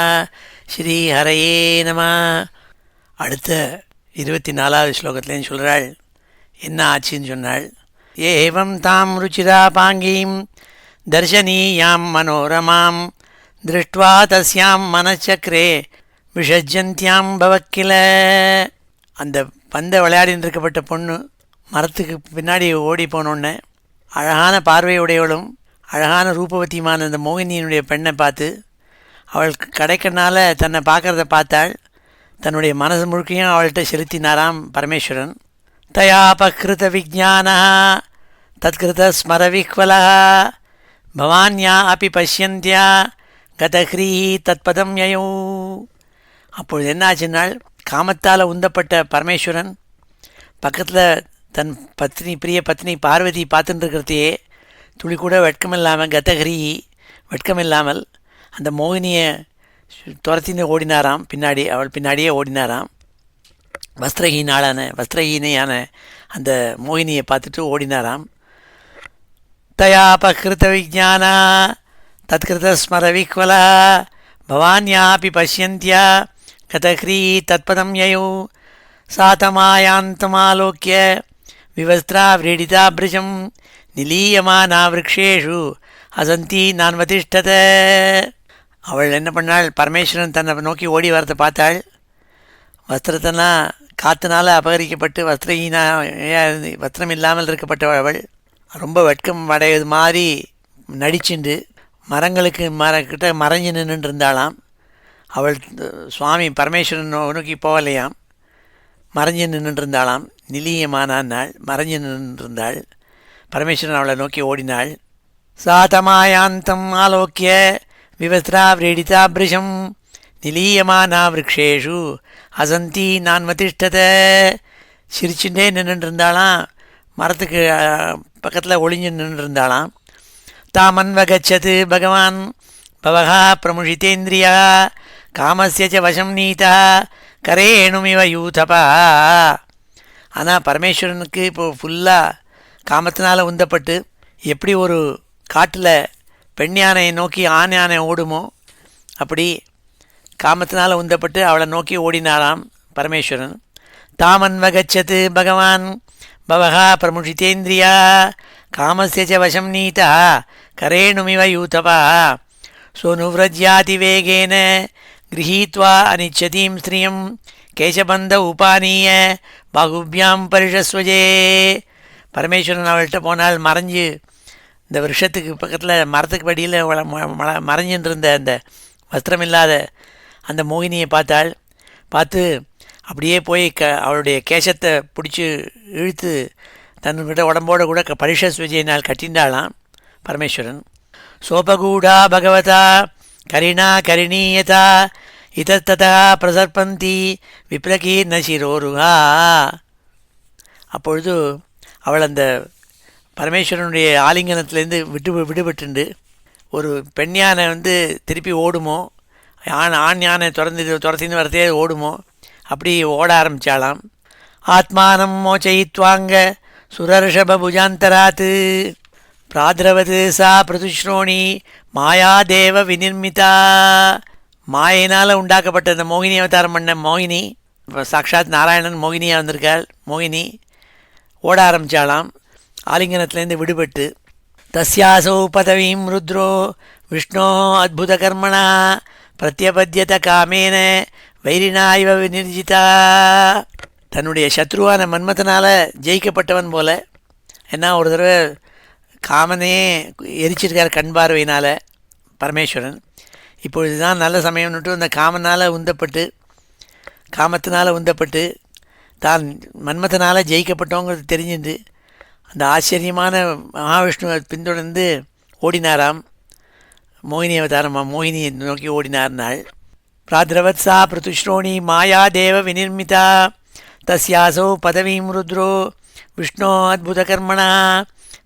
ஸ்ரீஹரயே நம. அடுத்த 24வது ஸ்லோகத்துலேன்னு சொல்கிறாள், என்ன ஆச்சுன்னு சொன்னாள். ஏவம் தாம் ருச்சிராபாங்கீம் தர்ஷனீயாம் மனோரமாம் திருஷ்ட்வா தஸ்யாம் மனச்சக்ரே விஷஜந்தியாம் பவக்கில. அந்த பந்தை விளையாடின்னு இருக்கப்பட்ட பொண்ணு மரத்துக்கு பின்னாடி ஓடி போனோடனே அழகான பார்வையுடையவளும் அழகான ரூபவதியுமான அந்த மோகினியினுடைய பெண்ணை பார்த்து அவள் கடைக்கண்ணால் தன்னை பார்க்குறத பார்த்தாள். தன்னுடைய மனசு முழுக்கையும் அவள்கிட்ட செலுத்தினாராம் பரமேஸ்வரன். தயாபகிருத விஜானா தத்கிருத ஸ்மரவிஹ்வலா பவான்யா அப்பி பஷ்யந்தியா கதஹ்ரீ தத்பதம் யயோ. அப்பொழுது என்னாச்சுன்னால், காமத்தால் உந்தப்பட்ட பரமேஸ்வரன் பக்கத்தில் தன் பத்னி பிரிய பத்னி பார்வதி பார்த்துட்டு இருக்கிறதையே துளி கூட வெட்கமில்லாமல் கதஹ்ரீ வெட்கமில்லாமல் அந்த மோகினியை துரத்தின்னு ஓடினாராம். பின்னாடி அவள் பின்னாடியே ஓடினாராம். வஸ்திரஹீனையான அந்த மோகினியை பார்த்துட்டு ஓடினாராம். தயாபகிருத விஜானா தத்கிருத ஸ்மரவிஹ்வலா பவான்யாபி பஷ்யந்தியா கதஹ்ரீ தத்பதம் யயோ சாதமாயாந்தமாலோக்கிய விவஸ்திரா விரீடிதாபிருஷம் நிலீயமானா விருக்ஷேஷு அசந்தி நான்வதிஷ்டத. அவள் என்ன பண்ணாள், பரமேஸ்வரன் தன்னை நோக்கி ஓடி வரத்தை பார்த்தாள். வஸ்திரத்தெல்லாம் காற்றுனால அபகரிக்கப்பட்டு வஸ்திரம் இல்லாமல் இருக்கப்பட்டவள் அவள் ரொம்ப வெட்கம் அடைவது மாதிரி நடிச்சுண்டு மரங்களுக்கு கிட்ட மறைஞ்சு நின்று இருந்தாளாம். அவள் சுவாமி பரமேஸ்வரன் நோக்கி போகலையாம், மறைஞ்சு நின்று இருந்தாளாம். நிலீயமானாள், மறைஞ்சு நின்றிருந்தாள். பரமேஸ்வரன் அவளை நோக்கி ஓடினாள். சாதமாயாந்தம் ஆலோக்கிய விவஸ்திரா விரீடிதாபிருஷம் நிலீயமானா விருக்ஷேஷு அசந்தி நான்வதிஷ்டத. சிரிச்சுட்டே நின்று இருந்தாளாம், மரத்துக்கு பக்கத்தில் ஒளிஞ்சு நின்று இருந்தாளாம். தாமன்வகச்சது பகவான் பவகா பிரமுஷிதேந்திரியா காமஸ்ய ச வசம் நீதா கரேணுமிவ யூதபா. ஆனால் பரமேஸ்வரனுக்கு இப்போது ஃபுல்லாக காமத்தினால் உந்தப்பட்டு எப்படி ஒரு காட்டில் பெண் யானையை நோக்கி ஆண் யானை ஓடுமோ அப்படி காமத்தினால் உந்தப்பட்டு அவளை நோக்கி ஓடினாராம் பரமேஸ்வரன். தாமன்வகச்சது பகவான் பவகா பிரமுஷிதேந்திரியா காமஸ்ய ச வசம் நீதா கரேணுமிவ யூதபா சோனுவ்ரஜ்யாதிவேகேன கிரஹீத்வா அனிச்சதீம் ஸ்திரியம் கேசபந்த உபானீய பாகுபியாம் பரிஷஸ்வஜே. பரமேஸ்வரன் அவள்கிட்ட போனால் மறைஞ்சு இந்த வருஷத்துக்கு பக்கத்தில் மரத்துக்கு படியில் மறைஞ்சின்னு இருந்த அந்த வஸ்திரமில்லாத அந்த மோகினியை பார்த்து அப்படியே போய் அவளுடைய கேசத்தை பிடிச்சி இழுத்து தன்னுக்கிட்ட உடம்போடு கூட பரிஷஸ்வஜியினால் கட்டிண்டாளாம் பரமேஸ்வரன். சோபகூடா பகவதா கரிணா கரிணீயதா இதத்ததா பிரசர்பந்தி விப்ரகீர்ண சிரோருகா. அப்பொழுது அவள் அந்த பரமேஸ்வரனுடைய ஆலிங்கனத்துலேருந்து விடுபட்டுண்டு ஒரு பெண் யானை திருப்பி ஓடுமோ, ஆண் யானை துரத்தின்னு வரதே ஓடுமோ அப்படி ஓட ஆரம்பித்தாளாம். ஆத்மானம் மோச்சயித்வாங்க சுரர்ஷபுஜாந்தராத் பிராதிரவது சா பிரதுஷ்ரோணி மாயாதேவ வினிர்மிதா. மாயினால் உண்டாக்கப்பட்ட அந்த மோகினி அவதாரம் பண்ண மோகினி, சாக்ஷாத் நாராயணன் மோகினியாக வந்திருக்காள். மோகினி ஓட ஆரம்பித்தாளாம் ஆலிங்கனத்துலேருந்து விடுபட்டு. தஸ்யாசௌ பதவீம் ருத்ரோ விஷ்ணோ அத்புத கர்மணா பிரத்யபத்யத காமேன வைரினா இவ விநிர்ஜிதா. தன்னுடைய சத்ருவான மன்மதனால் ஜெயிக்கப்பட்டவன் போல. ஏன்னா ஒரு தடவை காமனையே எரிச்சிருக்கார் கண் பார்வையினால் பரமேஸ்வரன். இப்பொழுது தான் நல்ல சமயம்னுட்டு அந்த காமத்தினால் உந்தப்பட்டு தான் மன்மதனால் ஜெயிக்கப்பட்டோங்கிறது தெரிஞ்சுது அந்த ஆச்சரியமான மகாவிஷ்ணுவை பின்தொடர்ந்து ஓடினாராம். மோகினி அவதாரமாக மோகினியை நோக்கி ஓடினார்னாள். பிராத்ரவத்சா பிருத்துஸ்ரோணி மாயா தேவ வினிர்மிதா தஸ்யாசோ பதவீம் ருத்ரோ விஷ்ணோ அத்புதகர்மணா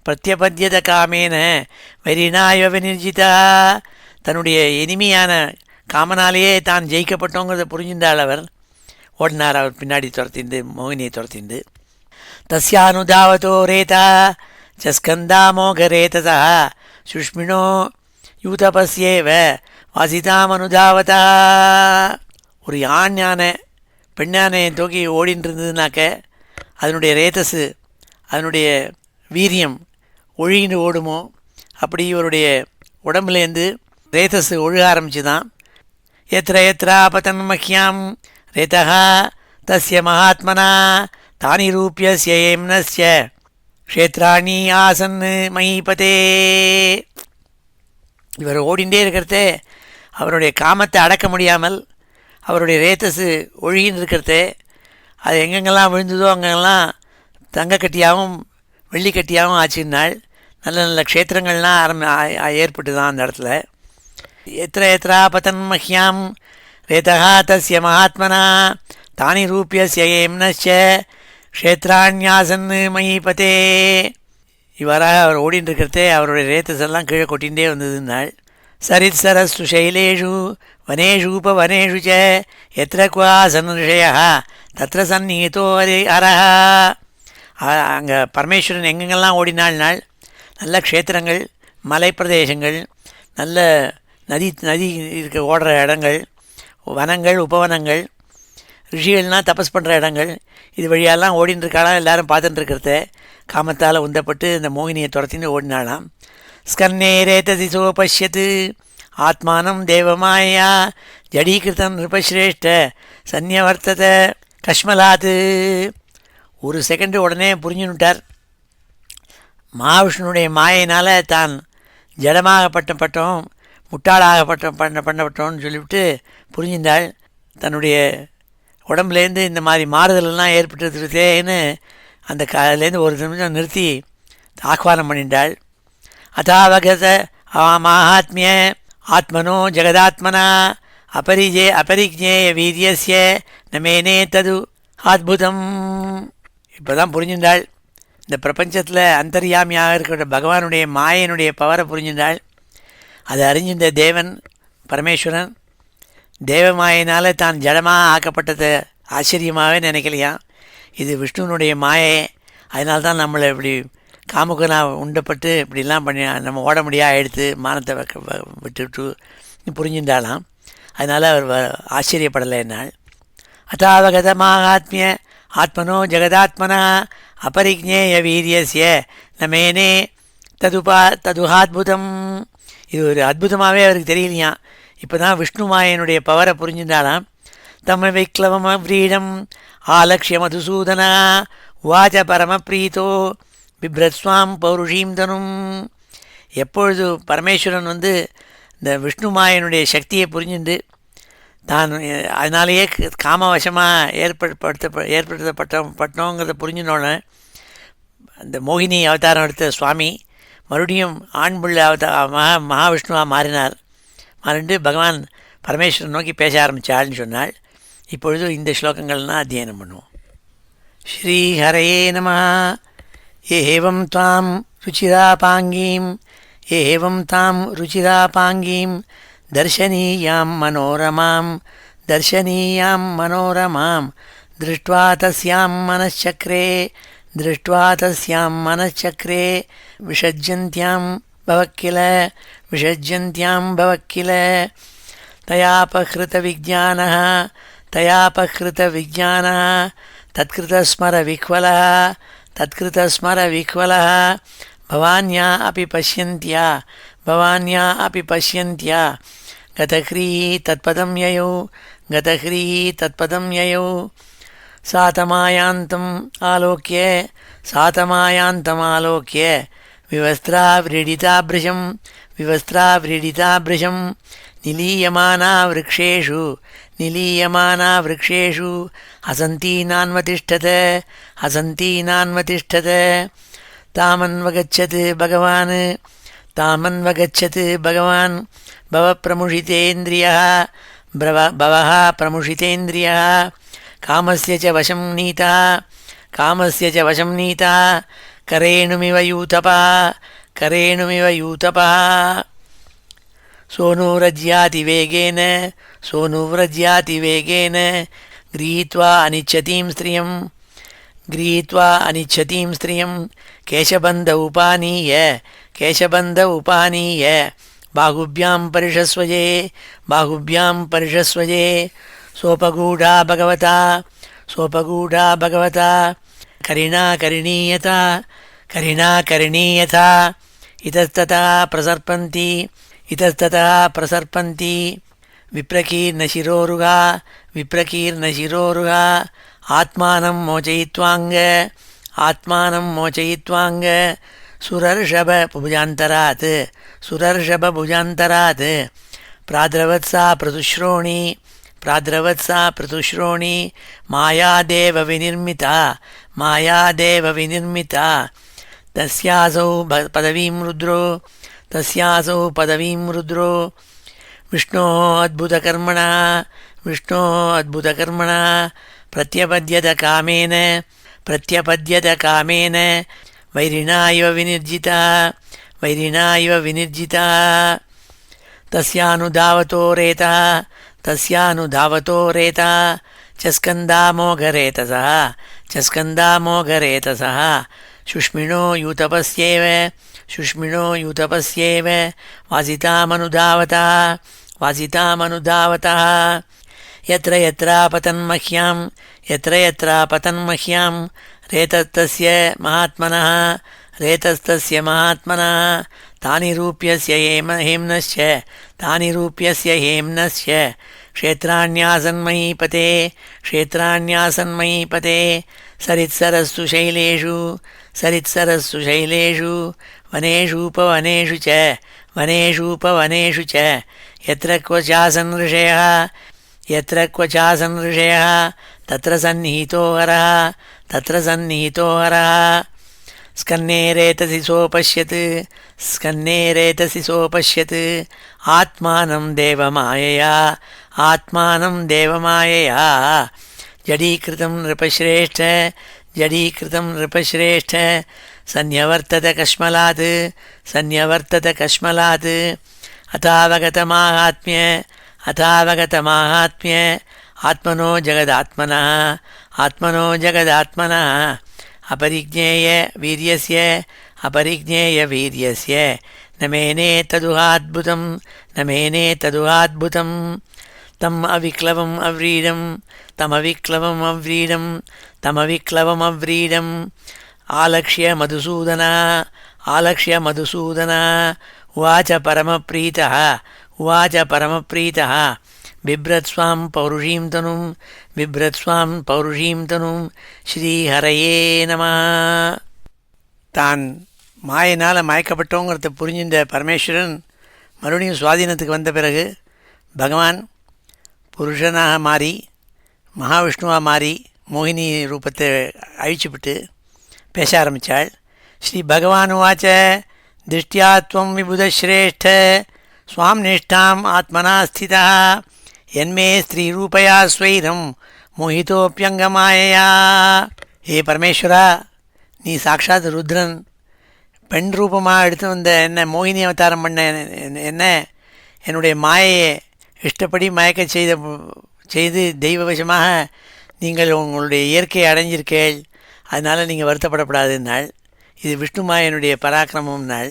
பிரத்யபத்யத காமேன வைரினாயவ வினிர்ஜிதா. தன்னுடைய இனிமையான காமனாலேயே தான் ஜெயிக்கப்பட்டோங்கிறத புரிஞ்சின்றாள் அவர். ஓடினார் அவர் பின்னாடி துரத்திண்டு, மோகினியை துரத்திண்டு. தஸ்யானுதாவதோ ரேதா சஸ்கந்தா மோகரேததா சுஷ்மினோ யூதபஸ்யேவ வாசிதாமனுதாவதா. ஒரு ஆண் யானை பெண் யானையை தூக்கி ஓடின்னு இருந்ததுனாக்க அதனுடைய ரேதஸு, அதனுடைய வீரியம் ஒழுகின்னு ஓடுமோ அப்படி இவருடைய உடம்புலேருந்து ரேதஸு ஒழுக ஆரம்பிச்சு தான். எத்திர எத்ரா பதன் மஹ்யாம் ரேதா தஸ்ய மகாத்மனா தானி ரூபியஸ்ய ஏம்னஸ்ய க்ஷேத்ராணி ஆசன் மஹீபதே. இவர் ஓடிண்டே இருக்கிறதே அவருடைய காமத்தை அடக்க முடியாமல் அவருடைய ரேத்தஸு ஒழுகின்னு இருக்கிறதே அது எங்கெங்கெல்லாம் விழுந்ததோ அங்கெல்லாம் தங்கக்கட்டியாகவும் வெள்ளிக்கட்டியாகவும் ஆச்சுன்னாள். நல்ல நல்ல க்ஷேத்திரங்கள்லாம் ஏற்பட்டு தான் அந்த இடத்துல. எத்திர எத்ரா பதன் மஹ்யாம் ரேதா தஸ்ய மகாத்மனா தானி ரூபியஸ்ய ஏம்னஸ்ய க்ஷேத்ராண்யாசன் மஹீபதே. இவ்வாறாக அவர் ஓடின்னு இருக்கிறதே அவருடைய ரேத்தஸ் எல்லாம் கீழே கொட்டிகிட்டே வந்ததுன்னாள். சரித் சரஸ்து சைலேஷு வனேஷு உபவனேஷு ச எத்திர குவாசன் ரிஷயா தத்ர சந்நிஹிதோ அரஹா. அங்கே பரமேஸ்வரன் எங்கெங்கெல்லாம் ஓடினாள்னால் நல்ல க்ஷேத்திரங்கள், மலை பிரதேசங்கள், நல்ல நதி இருக்க ஓடுற இடங்கள், வனங்கள், உபவனங்கள், ரிஷிகள்னால் தபஸ் பண்ணுற இடங்கள், இது வழியெல்லாம் ஓடின்னு இருக்காளாம். எல்லோரும் பார்த்துட்டு இருக்கிறத காமத்தால் உந்தப்பட்டு இந்த மோகினியை துரத்தின்னு ஓடினாலாம். ஸ்கன்னே ரேததி சோபஷ்யத்து ஆத்மானம் தேவமாயா ஜடீகிருதம் நிருபஸ்ரேஷ்ட சன்னியவர்த்தத கஷ்மலாத்து. ஒரு செகண்டு உடனே புரிஞ்சுன்னுட்டார். மகாவிஷ்ணுடைய மாயினால் தான் ஜடமாகப்பட்டோம், பண்ணப்பட்டோம்னு சொல்லிவிட்டு புரிஞ்சின்றாள். தன்னுடைய உடம்புலேருந்து இந்த மாதிரி மாறுதலெல்லாம் ஏற்பட்டுருக்கேன்னு அந்த அதுலேருந்து ஒரு நிமிஷம் நிறுத்தி ஆஹ்வானம் பண்ணிட்டாள். அதாவகத மாஹாத்மிய ஆத்மனோ ஜெகதாத்மனா அபரிஜ்ஞேய வீரியஸ்ய நமேனே தது அத்புதம். இப்போ தான் புரிஞ்சின்றாள். இந்த பிரபஞ்சத்தில் அந்தர்யாமியாக இருக்கிற பகவானுடைய மாயனுடைய பவரை புரிஞ்சின்றாள். அதை அறிஞ்சின்ற தேவன் பரமேஸ்வரன் தேவமாயினால் தான் ஜடமாக ஆக்கப்பட்டதை ஆச்சரியமாகவே நினைக்கலையாம். இது விஷ்ணுனுடைய மாயை, அதனால தான் நம்மளை இப்படி காமுகனாக உண்டப்பட்டு இப்படிலாம் பண்ணி நம்ம ஓட முடியாது எடுத்து மானத்தை விட்டுவிட்டு புரிஞ்சின்றாலாம். அதனால் அவர் ஆச்சரியப்படலை என்னால். அதாவகத மாகாத்மிய ஆத்மனோ ஜெகதாத்மனா அபரிஜ்ஞேய வீரியஸ்ய நமேனே ததுஹாத்புதம். இது ஒரு அற்புதமாகவே அவருக்கு தெரியலையாம். இப்போ தான் விஷ்ணு மாயனுடைய பவரை புரிஞ்சின்றாலாம். தம விக்லவம விரீடம் ஆலக்ஷ்ய மதுசூதனா வாச்ச பரமப்ரீத்தோ பிப்ரத்ஸ்வாம் பௌருஷீம் தனும். எப்பொழுது பரமேஸ்வரன் இந்த விஷ்ணு மாயனுடைய சக்தியை புரிஞ்சுண்டு தான் அதனாலேயே காமவசமாக ஏற்படுத்தப்பட்டோங்கிறத புரிஞ்சினோடனே அந்த மோகினி அவதாரம் எடுத்த சுவாமி மறுபடியும் ஆண்புள்ள மகாவிஷ்ணுவாக மாறிண்டு பகவான் பரமேஸ்வரன் நோக்கி பேச ஆரம்பித்தாள்னு சொன்னாள். இப்பொழுது இந்த ஸ்லோகங்கள்லாம் அத்தியனம் பண்ணுவோம். ஸ்ரீஹரயே நமः. ஏவம் தாம் ருச்சிராபாங்கீம் தர்ஷனீயாம் மனோரமாம் திருஷ்ட்வா தஸ்யாம் மனச்சக்ரே விஷஜ்யந்த்யாம் பவக்கில தயாபஹ்ருதவிஜ்ஞானः தத்கிருதஸ்மரவிஹ்வலः பவான்யா अपि पश्यन्त्या गतह्रीः तत्पदं ययौ सातमायान्तम् आलोक्य विवस्त्राव्रीडिताभृशं विवस्त्राव्रीडिताभृशं निलीयमाना वृक्षेषु हसन्तीनान्वतिष्ठत तामन्वगच्छत् भगवान् भवः प्रमुषितेन्द्रियः कामस्य च वशं नीतः करेणुमिव यूतपः सोऽनुव्रज्यातिवेगेन गृहीत्वा अनिच्छतीं स्त्रियं केशबन्ध उपानीय बाहुभ्यां परिषस्वजे सोपगूढा भगवता करिणा करिणीयता इतस्ततः प्रसर्पन्ति विप्रकीर्णशिरोरुहा आत्मानं मोचयित्वाङ्ग सुरर्षभभुजान्तरात् प्राद्रवत्सा प्रतुश्रोणी मायादेव विनिर्मिता तस्यासौ पदवीं रुद्रो विष्णोः अद्भुतकर्मणा प्रत्यपद्यत कामेन वैरिणा इव विनिर्जिता तस्यानुधावतो रेतः चस्कन्दामोघरेतसः शुष्मिणो यूतपस्येव वासितामनुधावतः यत्र पतन्मह्यां रेतस्तस्य महात्मनः तानि रूप्यस्य हेम्नश्च क्षेत्राण्यासन्महीपते सरित्सरस्सु शैलेषु वनेषूपवनेषु च यत्र क्वचासन् ऋषयः तत्र सन्निहितो हरः स्कन्ने रेतसि सोपश्यत् आत्मानं देवमायया जडीकृतं नृपश्रेष्ठ सन्न्यवर्तत कश्मलात् अथावगतमाहात्म्य आत्मनो जगदात्मनः अपरिज्ञेय वीर्यस्य न मेने तदुहाद्भुतं तम् अविक्लवमव्रीडम् आलक्ष्य मधुसूदन उवाच परमप्रीतः बिभ्रत्स्वां पौरुषीं तनुं ஸ்ரீஹரையே நமः. தான் மாயினால் மயக்கப்பட்டோங்கிறத புரிஞ்சின்ற பரமேஸ்வரன் மறுபடியும் சுவாதீனத்துக்கு வந்த பிறகு பகவான் புருஷனாக மாறி மகாவிஷ்ணுவாக மாறி மோகினி ரூபத்தை அழிச்சுவிட்டு பேச ஆரம்பித்தாள். ஸ்ரீ பகவான் உவாச்ச திருஷ்டியா த்வம் விபுதஸ்ரேஷ்ட ஸ்வாம் நிஷ்டாம் ஆத்மனா ஸ்திதா என்மே ஸ்ரீரூபயா ஸ்வைரம் மோகிதோப்பியங்கமாயையா. ஏ பரமேஸ்வரா, நீ சாட்சாத் ருத்ரன், பெண் ரூபமாக எடுத்து வந்த என்ன மோகினி அவதாரம் பண்ண என்ன என்னுடைய மாயையை இஷ்டப்படி மயக்க செய்து தெய்வவசமாக நீங்கள் உங்களுடைய இயற்கையை அடைஞ்சிருக்கேள். அதனால் நீங்கள் வருத்தப்படப்படாதுன்னாள். இது விஷ்ணு மாயனுடைய பராக்கிரமம்னாள்.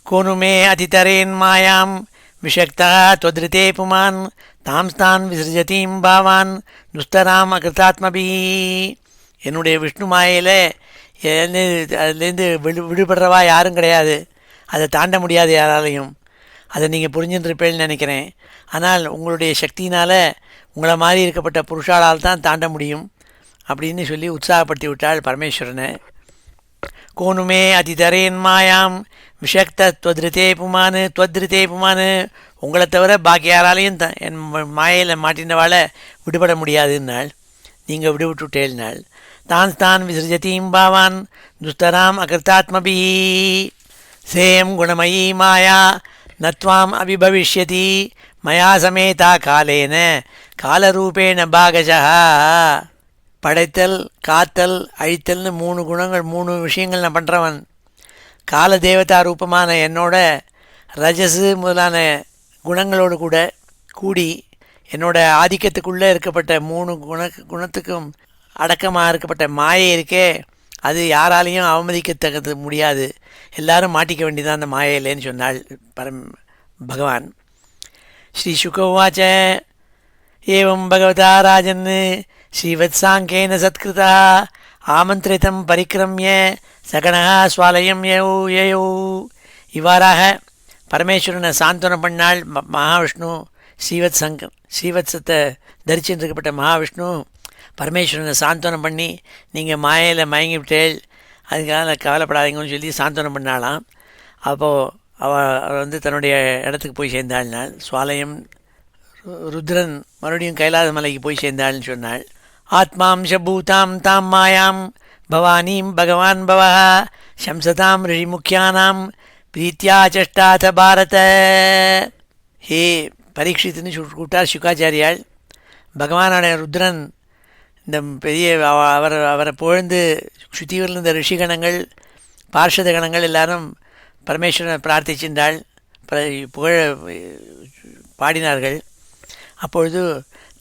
கோனுமே அதிதரேன் மாயாம் விஷக்தா त्वदृते पुमान् தாம்ஸ்தான் விசிருஜதீம் பாவான் துஸ்தராம் அகிருதாத்மபி. என்னுடைய விஷ்ணு மாயையில் அதுலேருந்து விடுபடுறவா யாரும் கிடையாது. அதை தாண்ட முடியாது யாராலையும். அதை நீங்கள் புரிஞ்சுருப்பேன்னு நினைக்கிறேன். ஆனால் உங்களுடைய சக்தியினால் உங்களை மாதிரி இருக்கப்பட்ட புருஷாளால் தான் தாண்ட முடியும் அப்படின்னு சொல்லி உற்சாகப்படுத்தி விட்டாள் பரமேஸ்வரனை. கோனுமே அதிதரேன் மாயாம் விஷக்த துவதிருத்தே புமானு துவதிருத்தே புமானு, உங்களை தவிர பாக்கி யாராலையும் என் மாயையில் மாட்டினவாளை விடுபட முடியாதுன்னாள். நீங்கள் விடுவிட்டுட்டேள்னாள். தான் விசிருஜதீம் பாவான் துஸ்தராம் அகிருத்தாத்மபி சேயம் குணமயி மாயா நத்வாம் அபிபவிஷ்யதி மயா சமேதா காலேன காலரூபேண பாகஜா. படைத்தல், காத்தல், அழித்தல்னு 3 குணங்கள், 3 விஷயங்கள் நான் பண்ணுறவன். கால தேவதா ரூபமான என்னோட ரஜஸு முதலான குணங்களோடு கூட கூடி என்னோட ஆதிக்கத்துக்குள்ளே இருக்கப்பட்ட 3 குணத்துக்கும் அடக்கமாக இருக்கப்பட்ட மாயை இருக்கே, அது யாராலையும் அவமதிக்கத்தக்கது முடியாது. எல்லாரும் மாட்டிக்க வேண்டியதான் அந்த மாயையிலேன்னு சொன்னாள் பகவான். ஸ்ரீ சுகவாச்ச ஏவம் பகவதா ராஜன் ஸ்ரீவத்சாங்கேன சத்கிருதா ஆமந்திரிதம் பரிக்கிரமிய சகணா ஸ்வாலயம் யயோ. இவ்வாறாக பரமேஸ்வரனை சாந்தனம் பண்ணாள் மகாவிஷ்ணு. ஸ்ரீவத்சத்தை தரிச்சுட்டு இருக்கப்பட்ட மகாவிஷ்ணு பரமேஸ்வரனை சாந்தனம் பண்ணி, நீங்கள் மாயையில் மயங்கி விட்டேள், அதுக்காக கவலைப்படாதீங்கன்னு சொல்லி சாந்தனம் பண்ணாலாம். அப்போது அவள் தன்னுடைய இடத்துக்கு போய் சேர்ந்தாள்னாள். சுவாலயம் ருத்ரன் மறுபடியும் கைலாத மலைக்கு போய் சேர்ந்தாள்னு சொன்னாள். ஆத்மாம்ச பூதாம் தாம் மாயாம் பவானீம் பகவான் பவா சம்சதாம் ரிஷிமுக்கியானாம் பிரீத்தியா சஷ்டாத பாரத. ஹே பரீட்சித்துன்னு கூட்டார் சுகாச்சாரியாள். பகவானோட ருத்ரன் இந்த பெரிய அவரை புகழ்ந்து சுத்தியில் இருந்த ரிஷிகணங்கள், பார்ஷத கணங்கள் எல்லாரும் பரமேஸ்வரனை பிரார்த்திச்சின்றாள், புகழ பாடினார்கள். அப்பொழுது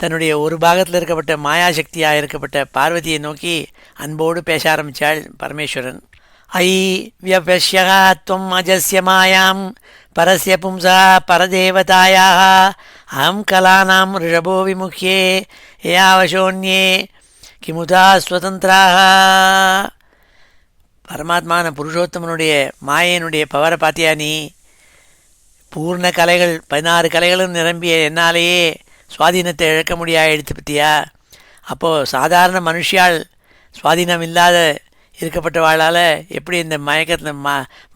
தன்னுடைய ஒரு பாகத்தில் இருக்கப்பட்ட மாயாசக்தியாக இருக்கப்பட்ட பார்வதியை நோக்கி அன்போடு பேச ஆரம்பித்தாள் பரமேஸ்வரன். ஐ வியபஷ்யா துவம் அஜஸ்ய மாயாம் பரஸ்ய பும்சா பரதேவதாயாக அஹம் கலானாம் ரிஷபோ விமுக்கியே ஏயாவசோன்யே கிமுதா ஸ்வதந்திராக. பரமாத்மான புருஷோத்தமனுடைய மாயனுடைய பவரை பார்த்தியா நீ? பூர்ண கலைகள் 16 கலைகளும் நிரம்பிய என்னாலேயே சுவாதீனத்தை இழக்க முடியாது எடுத்து பற்றியா? அப்போது சாதாரண மனுஷியால் சுவாதீனம் இல்லாத இருக்கப்பட்டவாளால் எப்படி இந்த மயக்கத்தில்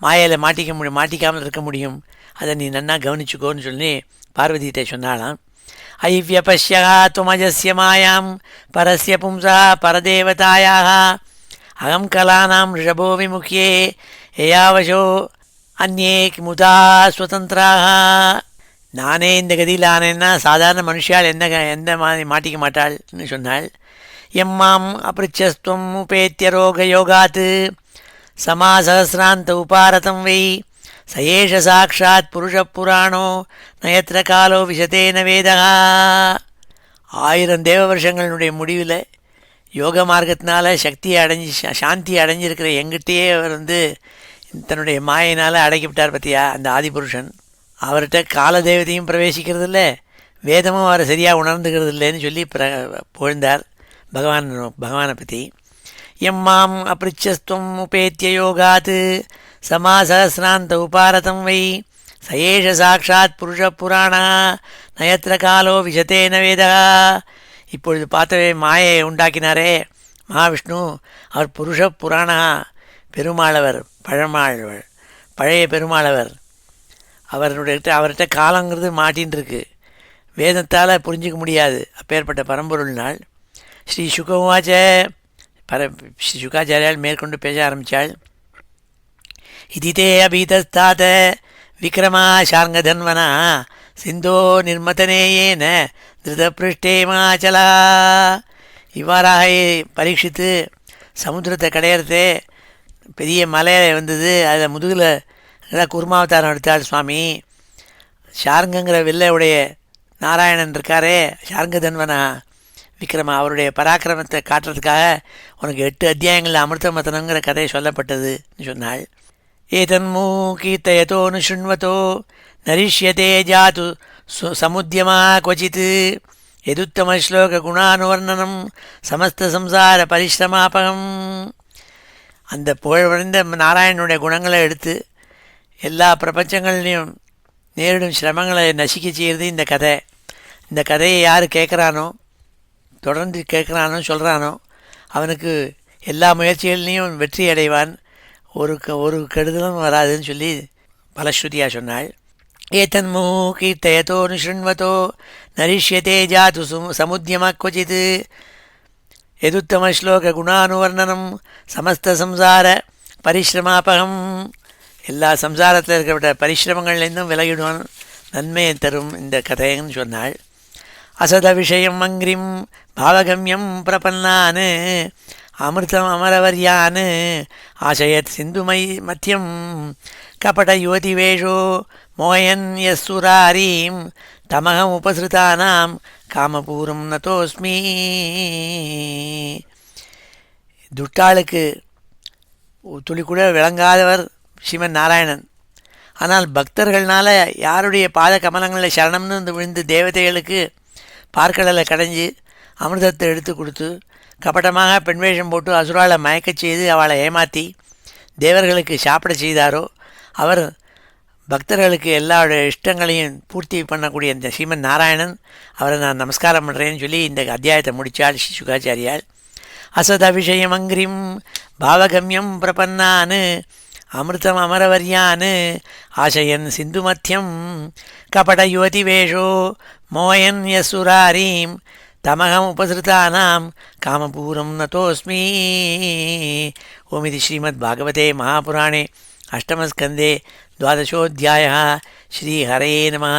மாயையில் மாட்டிக்காமல் இருக்க முடியும்? அதை நீ நன்னா கவனிச்சுக்கோன்னு சொல்லி பார்வதியிட்ட சொன்னாலாம். ஐவியபஷ்யா துமஜஸ்ய மாயாம் பரஸ்ய பும்சா பரதேவதாயாக அகம் கலானாம் ரிஷபோ விமுக்கியே ஏயாவசோ அந்நே கிமுதா ஸ்வதந்திராக. நானே இந்த கதியில் ஆனேன்னா சாதாரண மனுஷியால் எந்த மாதிரி மாட்டிக்க மாட்டாள்னு சொன்னாள். எம்மாம் அபிருச்சஸ்துவம் உபேத்திய ரோக யோகாத் சமாசஹசிராந்த உபாரதம் வை சயேஷ சாட்சாத் புருஷ புராணோ நயத்திர காலோ விஷதேன வேதா. 1000 தேவ வருஷங்களுடைய முடிவில் யோக மார்க்கத்தினால சாந்தி அடைஞ்சிருக்கிற எங்கிட்டயே அவர் தன்னுடைய மாயினால் அடக்கிவிட்டார் பற்றியா அந்த ஆதிபுருஷன். அவர்கிட்ட காலதேவதையும் பிரவேசிக்கிறது இல்லை, வேதமும் அவரை சரியாக உணர்ந்துக்கிறது இல்லைன்னு சொல்லி புகழ்ந்தார் பகவானை பற்றி. எம்மாம் அபிருச்சஸ்துவம் உபேத்திய யோகாத் சமாசஹசிராந்த உபாரதம் வை சயேஷ சாட்சாத் புருஷ புராணா நயத்திர காலோ விஷதேன வேதா. இப்பொழுது பார்த்தவே மாயை உண்டாக்கினாரே மகாவிஷ்ணு, அவர் புருஷ புராணா, பெருமாளவர், பழைய பெருமாளவர். அவர்கிட்ட காலங்கிறது மாட்டின்னு இருக்கு, வேதத்தால் புரிஞ்சிக்க முடியாது. அப்பேற்பட்ட பரம்பொருள்னால் ஸ்ரீ சுகவாச்ச ஸ்ரீ சுகாச்சாரியால் மேற்கொண்டு பேச ஆரம்பித்தாள். இதே அபீதஸ்தாத விக்ரமா சார்ங்கதன்வனா சிந்தோ நிர்மதனேயேன திருதபிருஷ்டே மாச்சலா. இவ்வாறாக பரீட்சித்து சமுத்திரத்தை கடையிறதே பெரிய மலை வந்தது, அதில் முதுகில் நல்லா குருமாவதாரம் எடுத்தாள் சுவாமி. ஷார்ங்கங்கிற வில்லையுடைய நாராயணன் இருக்காரே ஷார்ங்கதன்வனா விக்ரமா, அவருடைய பராக்கிரமத்தை காட்டுறதுக்காக உனக்கு 8 அத்தியாயங்களில் அமிர்தமதனங்கிற கதை சொல்லப்பட்டதுன்னு சொன்னாள். ஏதன்மூ கீர்த்தயத்தோனு சுண்வத்தோ நரிஷ்யதே ஜாது சமுத்தியமா கொச்சித் எதுத்தம ஸ்லோக குணானுவர்ணனம் சமஸ்த சம்சார பரிசிரமாபகம். அந்த புகழ்வடைந்த நாராயணனுடைய குணங்களை எடுத்து எல்லா பிரபஞ்சங்கள்லையும் நேரிடும் சிரமங்களை நசிக்க செய்கிறது இந்த கதை. இந்த கதையை யார் கேட்குறானோ, தொடர்ந்து கேட்குறானோ சொல்கிறானோ, அவனுக்கு எல்லா முயற்சிகள்லேயும் வெற்றி அடைவான். ஒரு கெடுதலும் வராதுன்னு சொல்லி பலஸ்ருதியாக சொன்னாள். ஏதன்மோ கீர்த்தயத்தோ நிஷృண்வதோ நரிஷ்யதே ஜாது சமுத்தியம क्वचित् எதுத்தம ஸ்லோக குணானுவர்ணனம் சமஸ்த சம்சார பரிசிரமாபகம். எல்லா சம்சாரத்தில் இருக்கிற பரிசிரமங்கள்லேருந்தும் விலகிடுவான், நன்மையை தரும் இந்த கதைன்னு சொன்னாள். அசத விஷயம் அங்கிரிம் பாவகம்யம் பிரபன்னான் அமிர்தம் அமரவர்யான் ஆசயத் சிந்துமை மத்தியம் கபட யுவதிவேஷோ மோயன் யஸ்சுராரீம் தமகம் உபசிருதானாம் காமபூரம் நதோஸ்மி. துட்டாளுக்கு துளி கூட விளங்காதவர் ஸ்ரீமன் நாராயணன். ஆனால் பக்தர்கள்னால யாருடைய பாத கமலங்களில் சரணம்னு விழுந்து தேவதைகளுக்கு பார்க்கடலை கடைஞ்சி அமிர்தத்தை எடுத்து கொடுத்து கபட்டமாக பெண் வேஷம் போட்டு அசுராலை மயக்கச் செய்து அவளை ஏமாற்றி தேவர்களுக்கு சாப்பிட செய்தாரோ அவர் பக்தர்களுக்கு எல்லாருடைய இஷ்டங்களையும் பூர்த்தி பண்ணக்கூடிய இந்த ஸ்ரீமன் நாராயணன், அவரை நான் நமஸ்காரம் பண்ணுறேன்னு சொல்லி இந்த அத்தியாயத்தை முடித்தாள் ஸ்ரீ சுகாச்சாரியால். அசத விஷயம் அங்கிரிம் பாவகம்யம் பிரபன்னான் அமிர்தம் அமரவர்யான் ஆசயன் சிந்து மத்தியம் கபட யுவதி வேஷோ மோயன் யசுராரீம் தமகம் உபசிருதானாம் காமபூரம் நதோஸ்மி. ஓம் இது ஸ்ரீமத் பாகவதே மகாபுராணே அஷ்டமஸ்கந்தே துவாதசோத்தியாய. ஸ்ரீ ஹரயே நமः.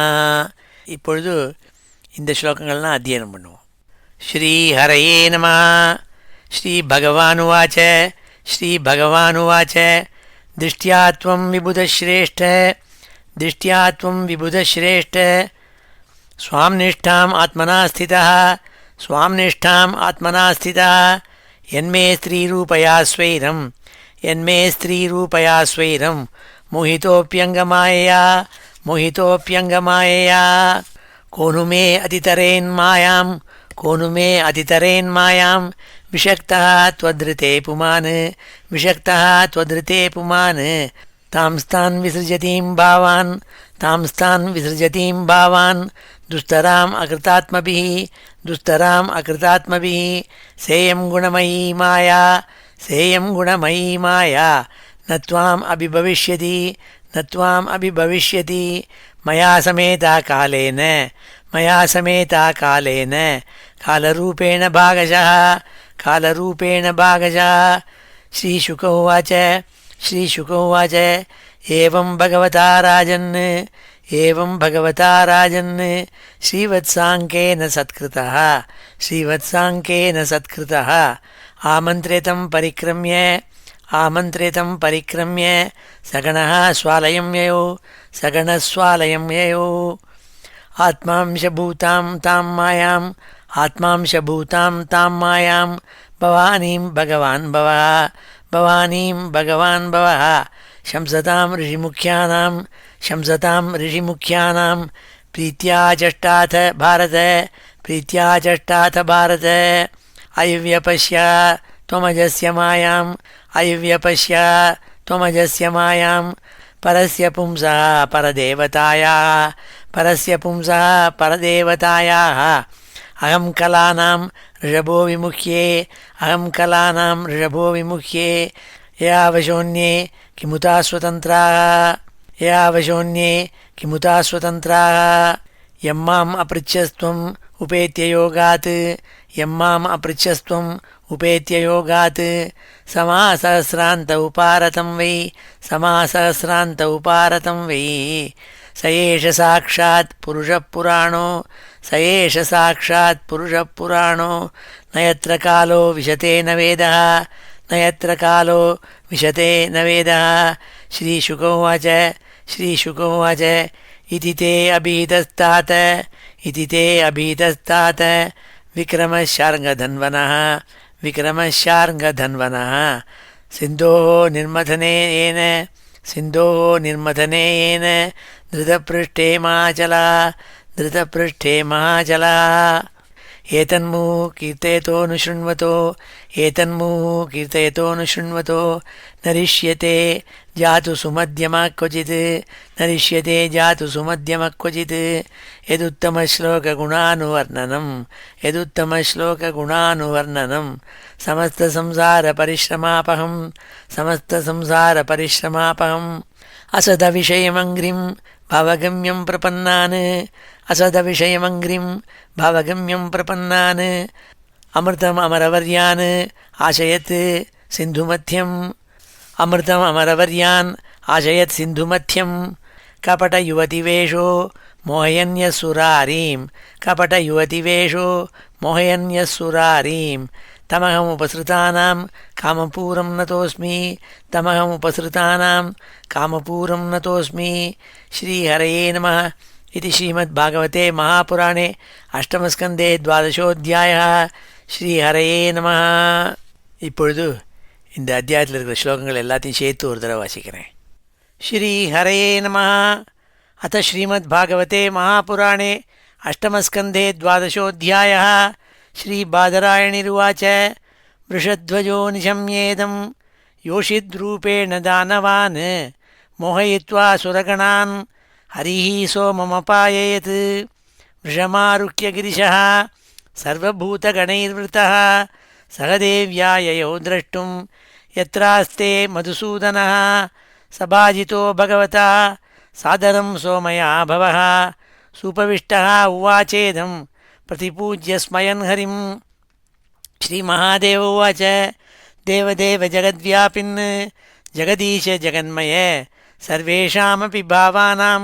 இப்பொழுது இந்த ஸ்லோகங்கள்லாம் அத்தியனம் பண்ணுவோம். ஸ்ரீ ஹரயே நமः. ஸ்ரீ பகவானுவாச்ச ஸ்ரீ பகவானுவாச்ச திருஷ்ட்யாத்வம் விபுதஸ்ரேஷ்ட திருஷ்ட்யாத்வம் விபுதஸ்ரேஷ்ட ஸ்வாம் நிஷ்டாம் ஆத்மனா ஸ்திதः ஸ்வாம் நிஷ்டாம் ஆத்மனா ஸ்திதः யன்மே ஸ்திரீரூபயா ஸ்வைரம் யன்மே ஸ்திரீரூபயா ஸ்வைரம் மோஹிதோப்யங்கமாயயா மோஹிதோப்யங்கமாயயா கோனு மே அதிதரேன்மாயாம் கோனு மே அதிதரேன்மாயாம் விஷக்தः त्वदृते पुमान् விஷக்தः त्वदृते पुमान् தாம்ஸ்தான் விசிருஜதீம் பாவான் தாம்ஸ்தான் விசிருஜதீம் பாவான் துஸ்தராம் அகிருதாத்மபிः துஸ்தராம் அகிருதாத்மபிः சேயம் குணமயீ மாயா சேயம் குணமயீ மாயா நத்வாம் அபிபவிஷ்யதி நத்வாம் அபிபவிஷ்யதி மயா சமேதா காலேன மயா சமேதா காலேன காலரூபேண பாகஜः காலரூபேண பாகஜः. ஸ்ரீசுக உவாச்ச ஸ்ரீசுக உவாச்ச ஏவம் பகவதா ராஜன் ஏவம் பகவதா ராஜன் ஸ்ரீவத்சாங்கேன சத்கிருதः ஸ்ரீவத்சாங்கேன சத்கிருதः ஆமந்திரிதம் பரிக்ரம்ய ஆமந்திரிதம் பரிக்ரம்ய சகணः ஸ்வாலயம் யயோ சகணஸ்வாலயம் யயோ ஆத்மாம்சபூதாம் தாம் மாயாம் ஆத்மாம்சபூதாம் தாம் மாயாம் பவானீம் பகவான் பவः பவானீம் பகவான் பவः சம்சதாம் ரிஷிமுख्यानां சம்சதாம் ரிஷிமுख्यानां பிரீத்யா சஷ்டாத பாரத பிரீத்யா சஷ்டாத பாரத அயவ்யபஷ்ய त्वमजस्य मायाम् अयव्यपश्य त्वमजस्य मायां परस्य पुंसः परदेवतायाः परस्य पुंसः परदेवतायाः अहं कलानां ऋषभो विमुख्ये अहं कलानां ऋषभो विमुख्ये यावशोन्ये किमुता स्वतन्त्राः यावशोन्ये किमुता स्वतन्त्राः यम्माम् अपृच्छस्त्वम् उपेत्य योगात् यम्माम् अपृच्छस्त्वम् उपेत्य योगात् समासहस्रान्त उपारतं वै समासहस्रान्त उपारतं वै स एष साक्षात् पुरुषः पुराणो स एष साक्षात् पुरुषः पुराणो न यत्र कालो विशते न वेदः न यत्र कालो विशते न वेदः. श्रीशुक उवाच श्रीशुक उवाच इति ते अभीतस्तात इति ते अभीतस्तात विक्रमशार्ङ्गधन्वनः विक्रमशार्ङ्गधन्वनः सिन्धोः निर्मथनेन सिन्धोः निर्मथनेन धृतपृष्ठे महाचला धृतपृष्ठे महाचला. एतन्मु कीर्तयतोऽनुशृण्वतो एतन्मु कीर्तयतोऽनुशृण्वतो नरिष्यते जातु सुमध्यमः क्वचित् नरिष्यते जातु सुमध्यमः क्वचित् यदुत्तमश्लोकगुणानुवर्णनं समस्तसंसारपरिश्रमापहम् असदविषयमङ्घ्रिं भवगम्यं प्रपन्नान् अमृतमरवर्यान् आशयत् सिन्धुमध्यं कपटयुवतिवेषो मोहयन्यः सुरारीं तमहमुपसृतानां कामपूरं नतोऽस्मि श्रीहरये नमः इति श्रीमद्भागवते महापुराणे अष्टमस्कन्धे 12ोऽध्यायः श्रीहरये நமः. இப்பொழுது இந்த அத்தியாயத்தில் இருக்கிற ஸ்லோகங்கள் எல்லாத்தையும் சேர்த்து ஒரு தடவை வாசிக்கிறேன். श्रीहरये नमः. अथ श्रीमद्भागवते महापुराणे अष्टमस्कन्धे 12ोऽध्यायः श्रीबादरायणिरुवाच वृषध्वजो निशम्येदं योषिद्रूपेण दानवान् मोहयित्वा सुरगणान् हरिः सोममपाययत् वृषमारुह्य गिरिशः सर्वभूतगणैर्वृतः सहदेव्या ययौ द्रष्टुं यत्रास्ते मधुसूदनः सभाजितो भगवता सादरं सोमया भवः सुपविष्टः उवाचेदं प्रतिपूज्य स्मयन् हरिं. श्रीमहादेव उवाच देवदेव जगद्व्यापिन् जगदीश जगन्मय सर्वेषामपि भावानां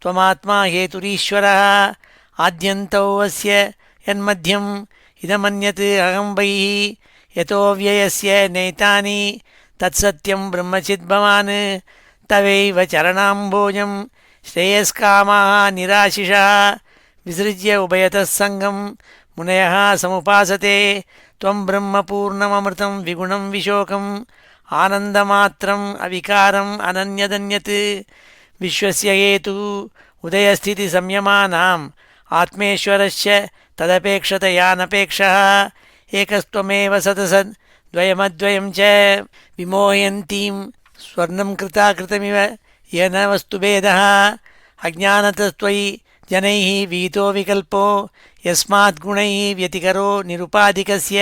त्वमात्मा हेतुरीश्वरः आद्यन्तौ अस्य यन्मध्यम् इदमन्यत् अहं वैः यतो व्ययस्य नेतानि तत्सत्यं ब्रह्मचिद्भवान् तवैव चरणाम्भोजं श्रेयस्कामाः निराशिषः विसृज्य उभयतः सङ्गं मुनयः समुपासते त्वं ब्रह्मपूर्णममृतं विगुणं विशोकम् आनन्दमात्रम् अविकारम् अनन्यदन्यत् विश्वस्य हेतुः उदयस्थितिसंयमानाम् आत्मेश्वरस्य तदपेक्षतयानपेक्षः एकस्त्वमेव सतसद् द्वयमद्वयं च विमोहयन्तीं स्वर्णं कृताकृतमिव येन वस्तुभेदः अज्ञानतस्त्वयि जनैः वीतो विकल्पो यस्मात् गुणैः व्यतिकरो निरुपाधिकस्य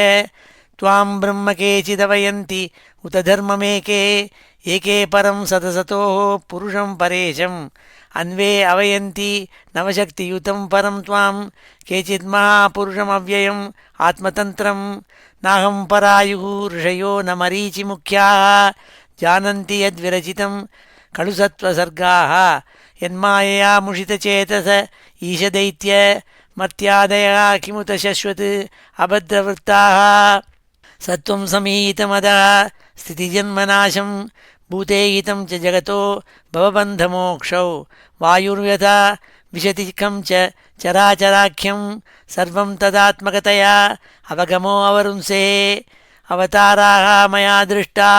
त्वां ब्रह्म केचिदवयन्ति उत धर्ममेके एके परं सतसतोः पुरुषं परेशम् अन्वे अवयन्ति नवशक्तियुतं परं त्वां केचित् महापुरुषमव्ययम् आत्मतन्त्रं नाहं परायुः ऋषयो न मरीचिमुख्याः जानन्ति यद्विरचितं खलु सत्त्वसर्गाः यन्मायया मुषितचेतस ईशदैत्य मर्त्यादयः किमुत शश्वत् अभद्रवृत्ताः सत्त्वं समीहितमदः स्थितिजन्मनाशं भूतेहितं च जगतो भवबन्धमोक्षौ वायुर्यथा विशतिकं च चराचराख्यं सर्वं तदात्मकतया अवगमो अवरुंसे अवताराः मया दृष्टा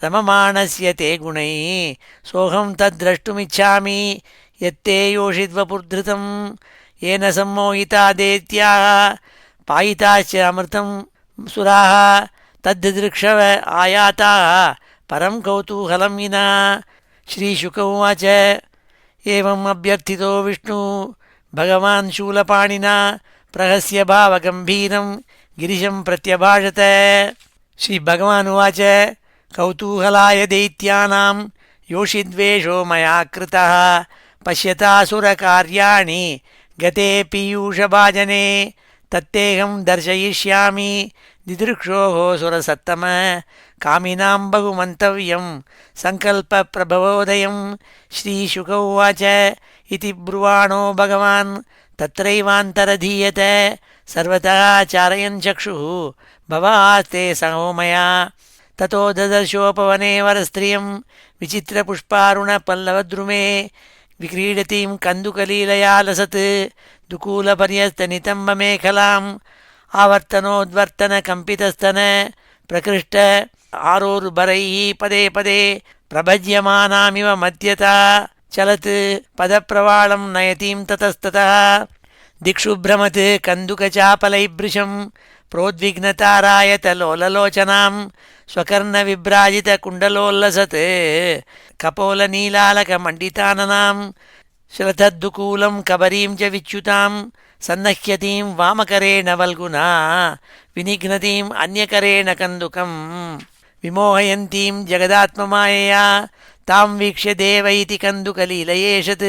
रममाणस्य ते गुणैः सोऽहं तद्द्रष्टुमिच्छामि यत्ते योषिद्वपुर्धृतं येन सम्मोहिता दैत्याः पायिताश्च अमृतं सुराः तद्दृक्षव आयाताः परं कौतूहलं विना. श्रीशुक उवाच एवम् अभ्यर्थितो विष्णु भगवान् शूलपाणिना प्रहस्य भावगम्भीरं गिरिशं प्रत्यभाषत. श्रीभगवान् उवाच कौतूहलाय दैत्यानां योषिद्वेषो मया कृतः पश्यतासुरकार्याणि गते पीयूषभाजने तत्तेऽहं दर्शयिष्यामि दिदृक्षोः सुरसत्तम कामिनां बहुमन्तव्यं सङ्कल्पप्रभवोदयं. श्रीशुक उवाच इति ब्रुवाणो भगवान् तत्रैवान्तरधीयत सर्वतः चारयन् चक्षुः भवास्ते सहोमया. ततो ददर्शोपवने वरस्त्रियं विचित्रपुष्पारुणपल्लवद्रुमे विक्रीडतीं कन्दुकलीलया लसत् दुकूलपर्यस्तनितम्बमेखलाम् आवर्तनोद्वर्तनकम्पितस्तन प्रकृष्ट आरोरुभरैः पदे पदे प्रभज्यमानामिव मध्यता चलत् पदप्रवालं नयतीं ततस्ततः दिक्षु भ्रमत् कन्दुकचापलैभृशं प्रोद्विग्नतारायतलोललोचनां स्वकर्णविभ्राजितकुण्डलोल्लसत् कपोलनीलालकमण्डिताननां श्रद्धद्दुकूलं कबरीं च विच्युतां सन्नह्यतीं वामकरेण वल्गुना विनिघ्नतीम् अन्यकरेण कन्दुकं विमोहयन्तीं जगदात्ममायया तां वीक्ष्य देव इति कन्दुकलीलयेषत्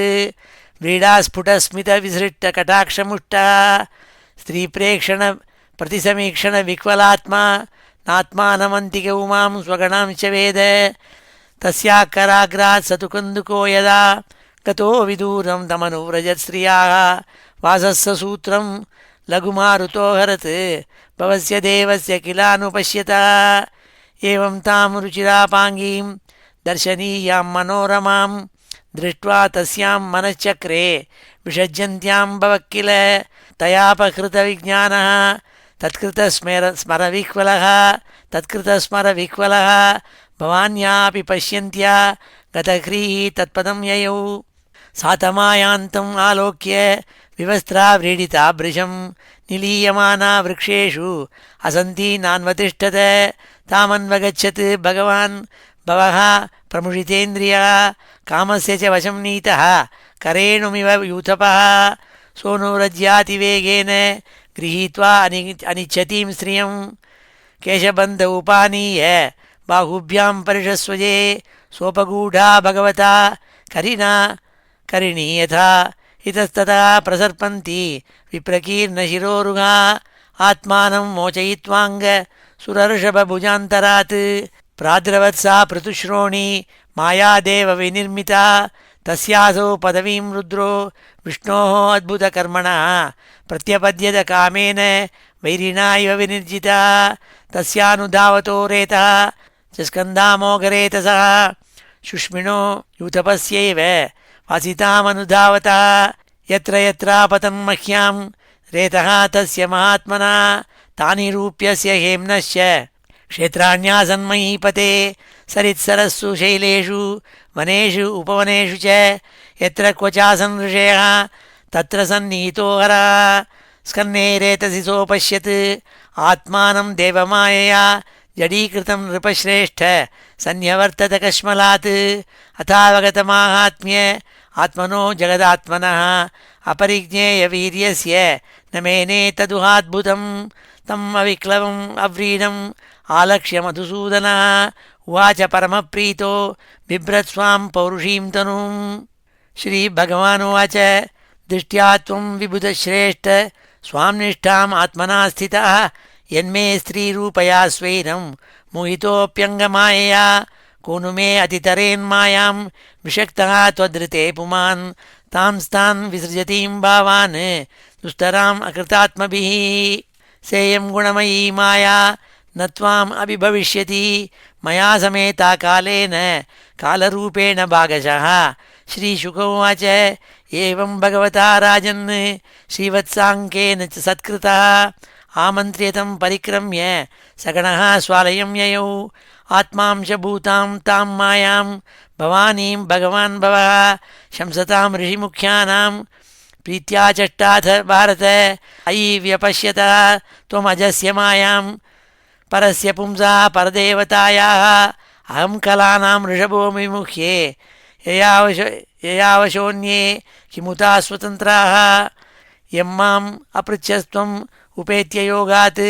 व्रीडास्फुटस्मितविसृष्टकटाक्षमुष्टा स्त्रीप्रेक्षण प्रतिसमीक्षणविह्वलात्मा नात्मानमन्तिक उमां स्वगणांश्च वेद तस्याकराग्रात् स तु कन्दुको यदा गतो विदूरं तमनुव्रजत् श्रियाः वासस्य सूत्रं लघुमारुतो हरत् भवस्य देवस्य किलानुपश्यता एवं तां रुचिरापाङ्गीं दर्शनीयां मनोरमां दृष्ट्वा तस्यां मनश्चक्रे विसज्जन्त्यां भवः किल तयापहृतविज्ञानः तत्कृतस्मरविह्वलः भवान्यापि पश्यन्त्या गतह्रीः तत्पदं ययौ सातमायान्तम् आलोक्य विवस्त्रा व्रीडिता भृशं निलीयमाना वृक्षेषु असन्ती नान्वतिष्ठत तामन्वगच्छत् भगवान् भवः प्रमुषितेन्द्रियः कामस्य च वशं नीतः करेणुमिव यूथपः सोऽनुरज्यातिवेगेन गृहीत्वा अनिच्छतीं श्रियं केशबन्ध उपानीय बाहुभ्यां परिषस्वजे सोपगूढा भगवता करिणी यथा इतस्ततः प्रसर्पन्ति विप्रकीर्णशिरोरुहा आत्मानं मोचयित्वाङ्ग सुरर्षभभुजान्तरात् प्राद्रवत्सा पृथुश्रोणी मायादेव विनिर्मिता तस्यासौ पदवीं रुद्रो विष्णोः अद्भुतकर्मणः प्रत्यपद्यत कामेन वैरिणा इव विनिर्जिता तस्यानुधावतो रेतः च स्कन्धामोघरेतसः शुष्मिणो यूथपस्यैव वासितामनुधावतः यत्र यत्रापतन् मह्यां रेतः तस्य महात्मना तानि रूप्यस्य हेम्नश्च क्षेत्राण्यासन्महीपते सरित्सरस्सु शैलेषु वनेषु उपवनेषु च यत्र क्वचासन् ऋषयः तत्र सन्निहितो हरः स्कन्ने रेतसि सोपश्यत् आत्मानं देवमायया जडीकृतं नृपश्रेष्ठ सन्न्यवर्तत कश्मलात् अथावगतमाहात्म्य आत्मनो जगदात्मनः अपरिज्ञेयवीर्यस्य न मेने तदुहाद्भुतं तम् अविक्लवम् अव्रीडम् आलक्ष्य मधुसूदनः उवाच परमप्रीतो बिभ्रत् स्वां पौरुषीं तनुं श्रीभगवानुवाच दृष्ट्या त्वं विबुधश्रेष्ठ स्वां निष्ठाम् आत्मना स्थितः यन्मे स्त्रीरूपया स्वैरं मोहितोऽप्यङ्गमायया को नु मे अतितरेन्मायां विषक्तः त्वदृते पुमान् तां विसृजतीं भावान् दुस्तराम् अकृतात्मभिः सेयं गुणमयी माया न त्वाम् अभिभविष्यति मया समेता कालेन कालरूपेण भागशः श्रीशुक उवाच एवं भगवता राजन् श्रीवत्साङ्केन च सत्कृतः आमन्त्र्यतं परिक्रम्य सगणः स्वालयं ययौ आत्मांशभूतां तां मायां भवानीं भगवान् भवः शंसतां ऋषिमुख्यानां प्रीत्या चष्टाथ भारत अयि व्यपश्यतः त्वमजस्य मायां परस्य पुंसा परदेवतायाः अहं कलानां ऋषभो विमुह्ये ययावशोऽन्ये किमुता स्वतन्त्राः यं माम् अपृच्छस्त्वम् उपेत्य योगात्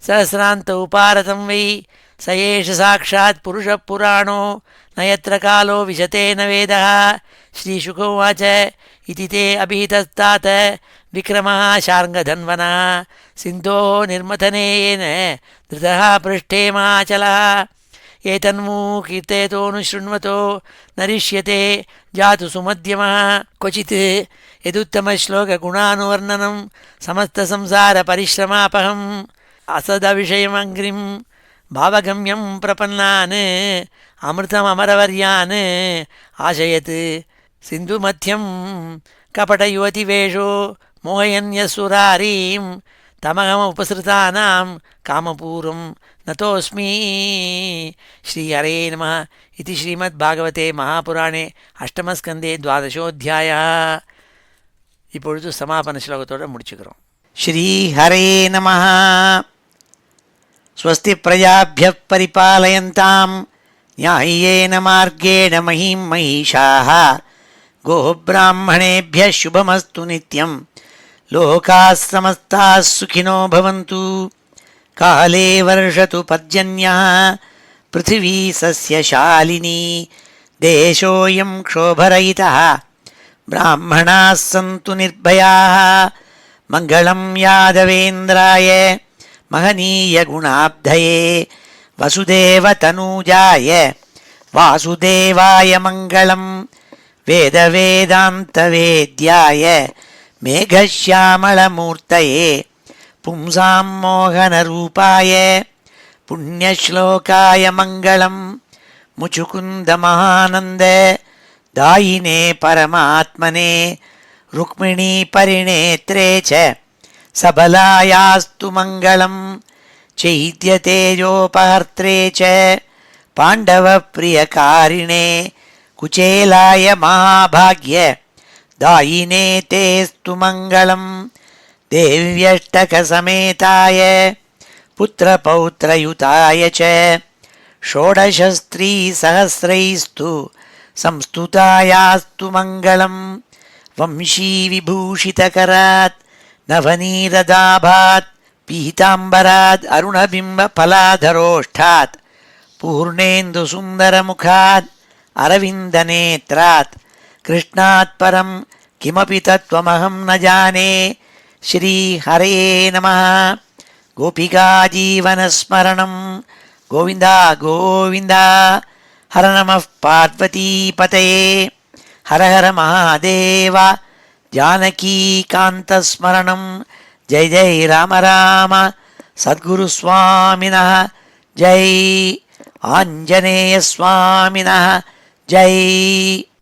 सहस्रान्त उपारतं वै स एष साक्षात् पुरुषः पुराणो न यत्र कालो विशते न वेदः श्रीशुक उवाच इति ते अभिहितस्तात विक्रमः शार्ङ्गधन्वनः सिन्धोः निर्मथनेन धृतः पृष्ठे महाचलः एतन्मु कीर्तयतोऽनुशृण्वतो नरिष्यते जातु सुमध्यमः क्वचित् यदुत्तमश्लोकगुणानुवर्णनं समस्तसंसारपरिश्रमापहम् असदविषयमग्रिं भावगम्यं प्रपन्नान् अमृतममरवर्यान् आशयत् सिन्धुमध्यं कपटयुवतिवेषो मोहयन्यसुरारीं तमहमुपसृतानां कामपूरं नतोऽस्मि श्रीहरे नमः इति श्रीमद्भागवते महापुराणे अष्टमस्कन्धे 12 अध्यायः। இப்பொழுது சமாபன ஸ்லோகத்தோடு முடிச்சுக்கிறோம். ஸ்ரீஹரே நமஹ. ஸ்வஸ்தி பிரஜாப்யः பரிபாலயந்தாம் ஞாயேன மார்கேண மஹீம் மஹீஷாः கோப்ராஹ்மணேभ्यः शुभमस्तु नित्यं लोकाः समस्ताः सुखिनो भवन्तु. काले वर्षतु पर्जन्यः पृथिवी सस्यशालिनी देशोऽयं क्षोभरहितः ब्राह्मणाः सन्तु निर्भयाः. मङ्गलं यादवेन्द्राय महनीयगुणाब्धये वसुदेवतनूजाय वासुदेवाय मङ्गलं. वेदवेदान्तवेद्याय मेघश्यामलमूर्तये पुंसां मोहनरूपाय पुण्यश्लोकाय मङ्गलं. मुचुकुन्दमहानन्द दायिने परमात्मने रुक्मिणीपरिणेत्रे च सबलायास्तु मङ्गलं. चैत्यतेजोपहर्त्रे च पाण्डवप्रियकारिणे कुचेलाय महाभाग्य दायिने तेस्तु मङ्गलं. देव्यष्टकसमेताय पुत्रपौत्रयुताय च षोडशस्त्रीसहस्रैस्तु संस्तुतायास्तु मङ्गलं. वंशीविभूषितकरात् नवनीरदाभात् पीताम्बरात् अरुणबिम्बफलाधरोष्ठात् पूर्णेन्दुसुन्दरमुखात् अरविन्दनेत्रात् कृष्णात् परं किमपि तत्त्वमहं न जाने. श्रीहरे नमः. गोपिकाजीवनस्मरणं गोविन्द गोविन्द. हर नमः पार्वतीपतये. हर हर महादेव. जानकीकान्तस्मरणं जय जय राम राम. सद्गुरुस्वामिनः जय. आञ्जनेयस्वामिनः जय.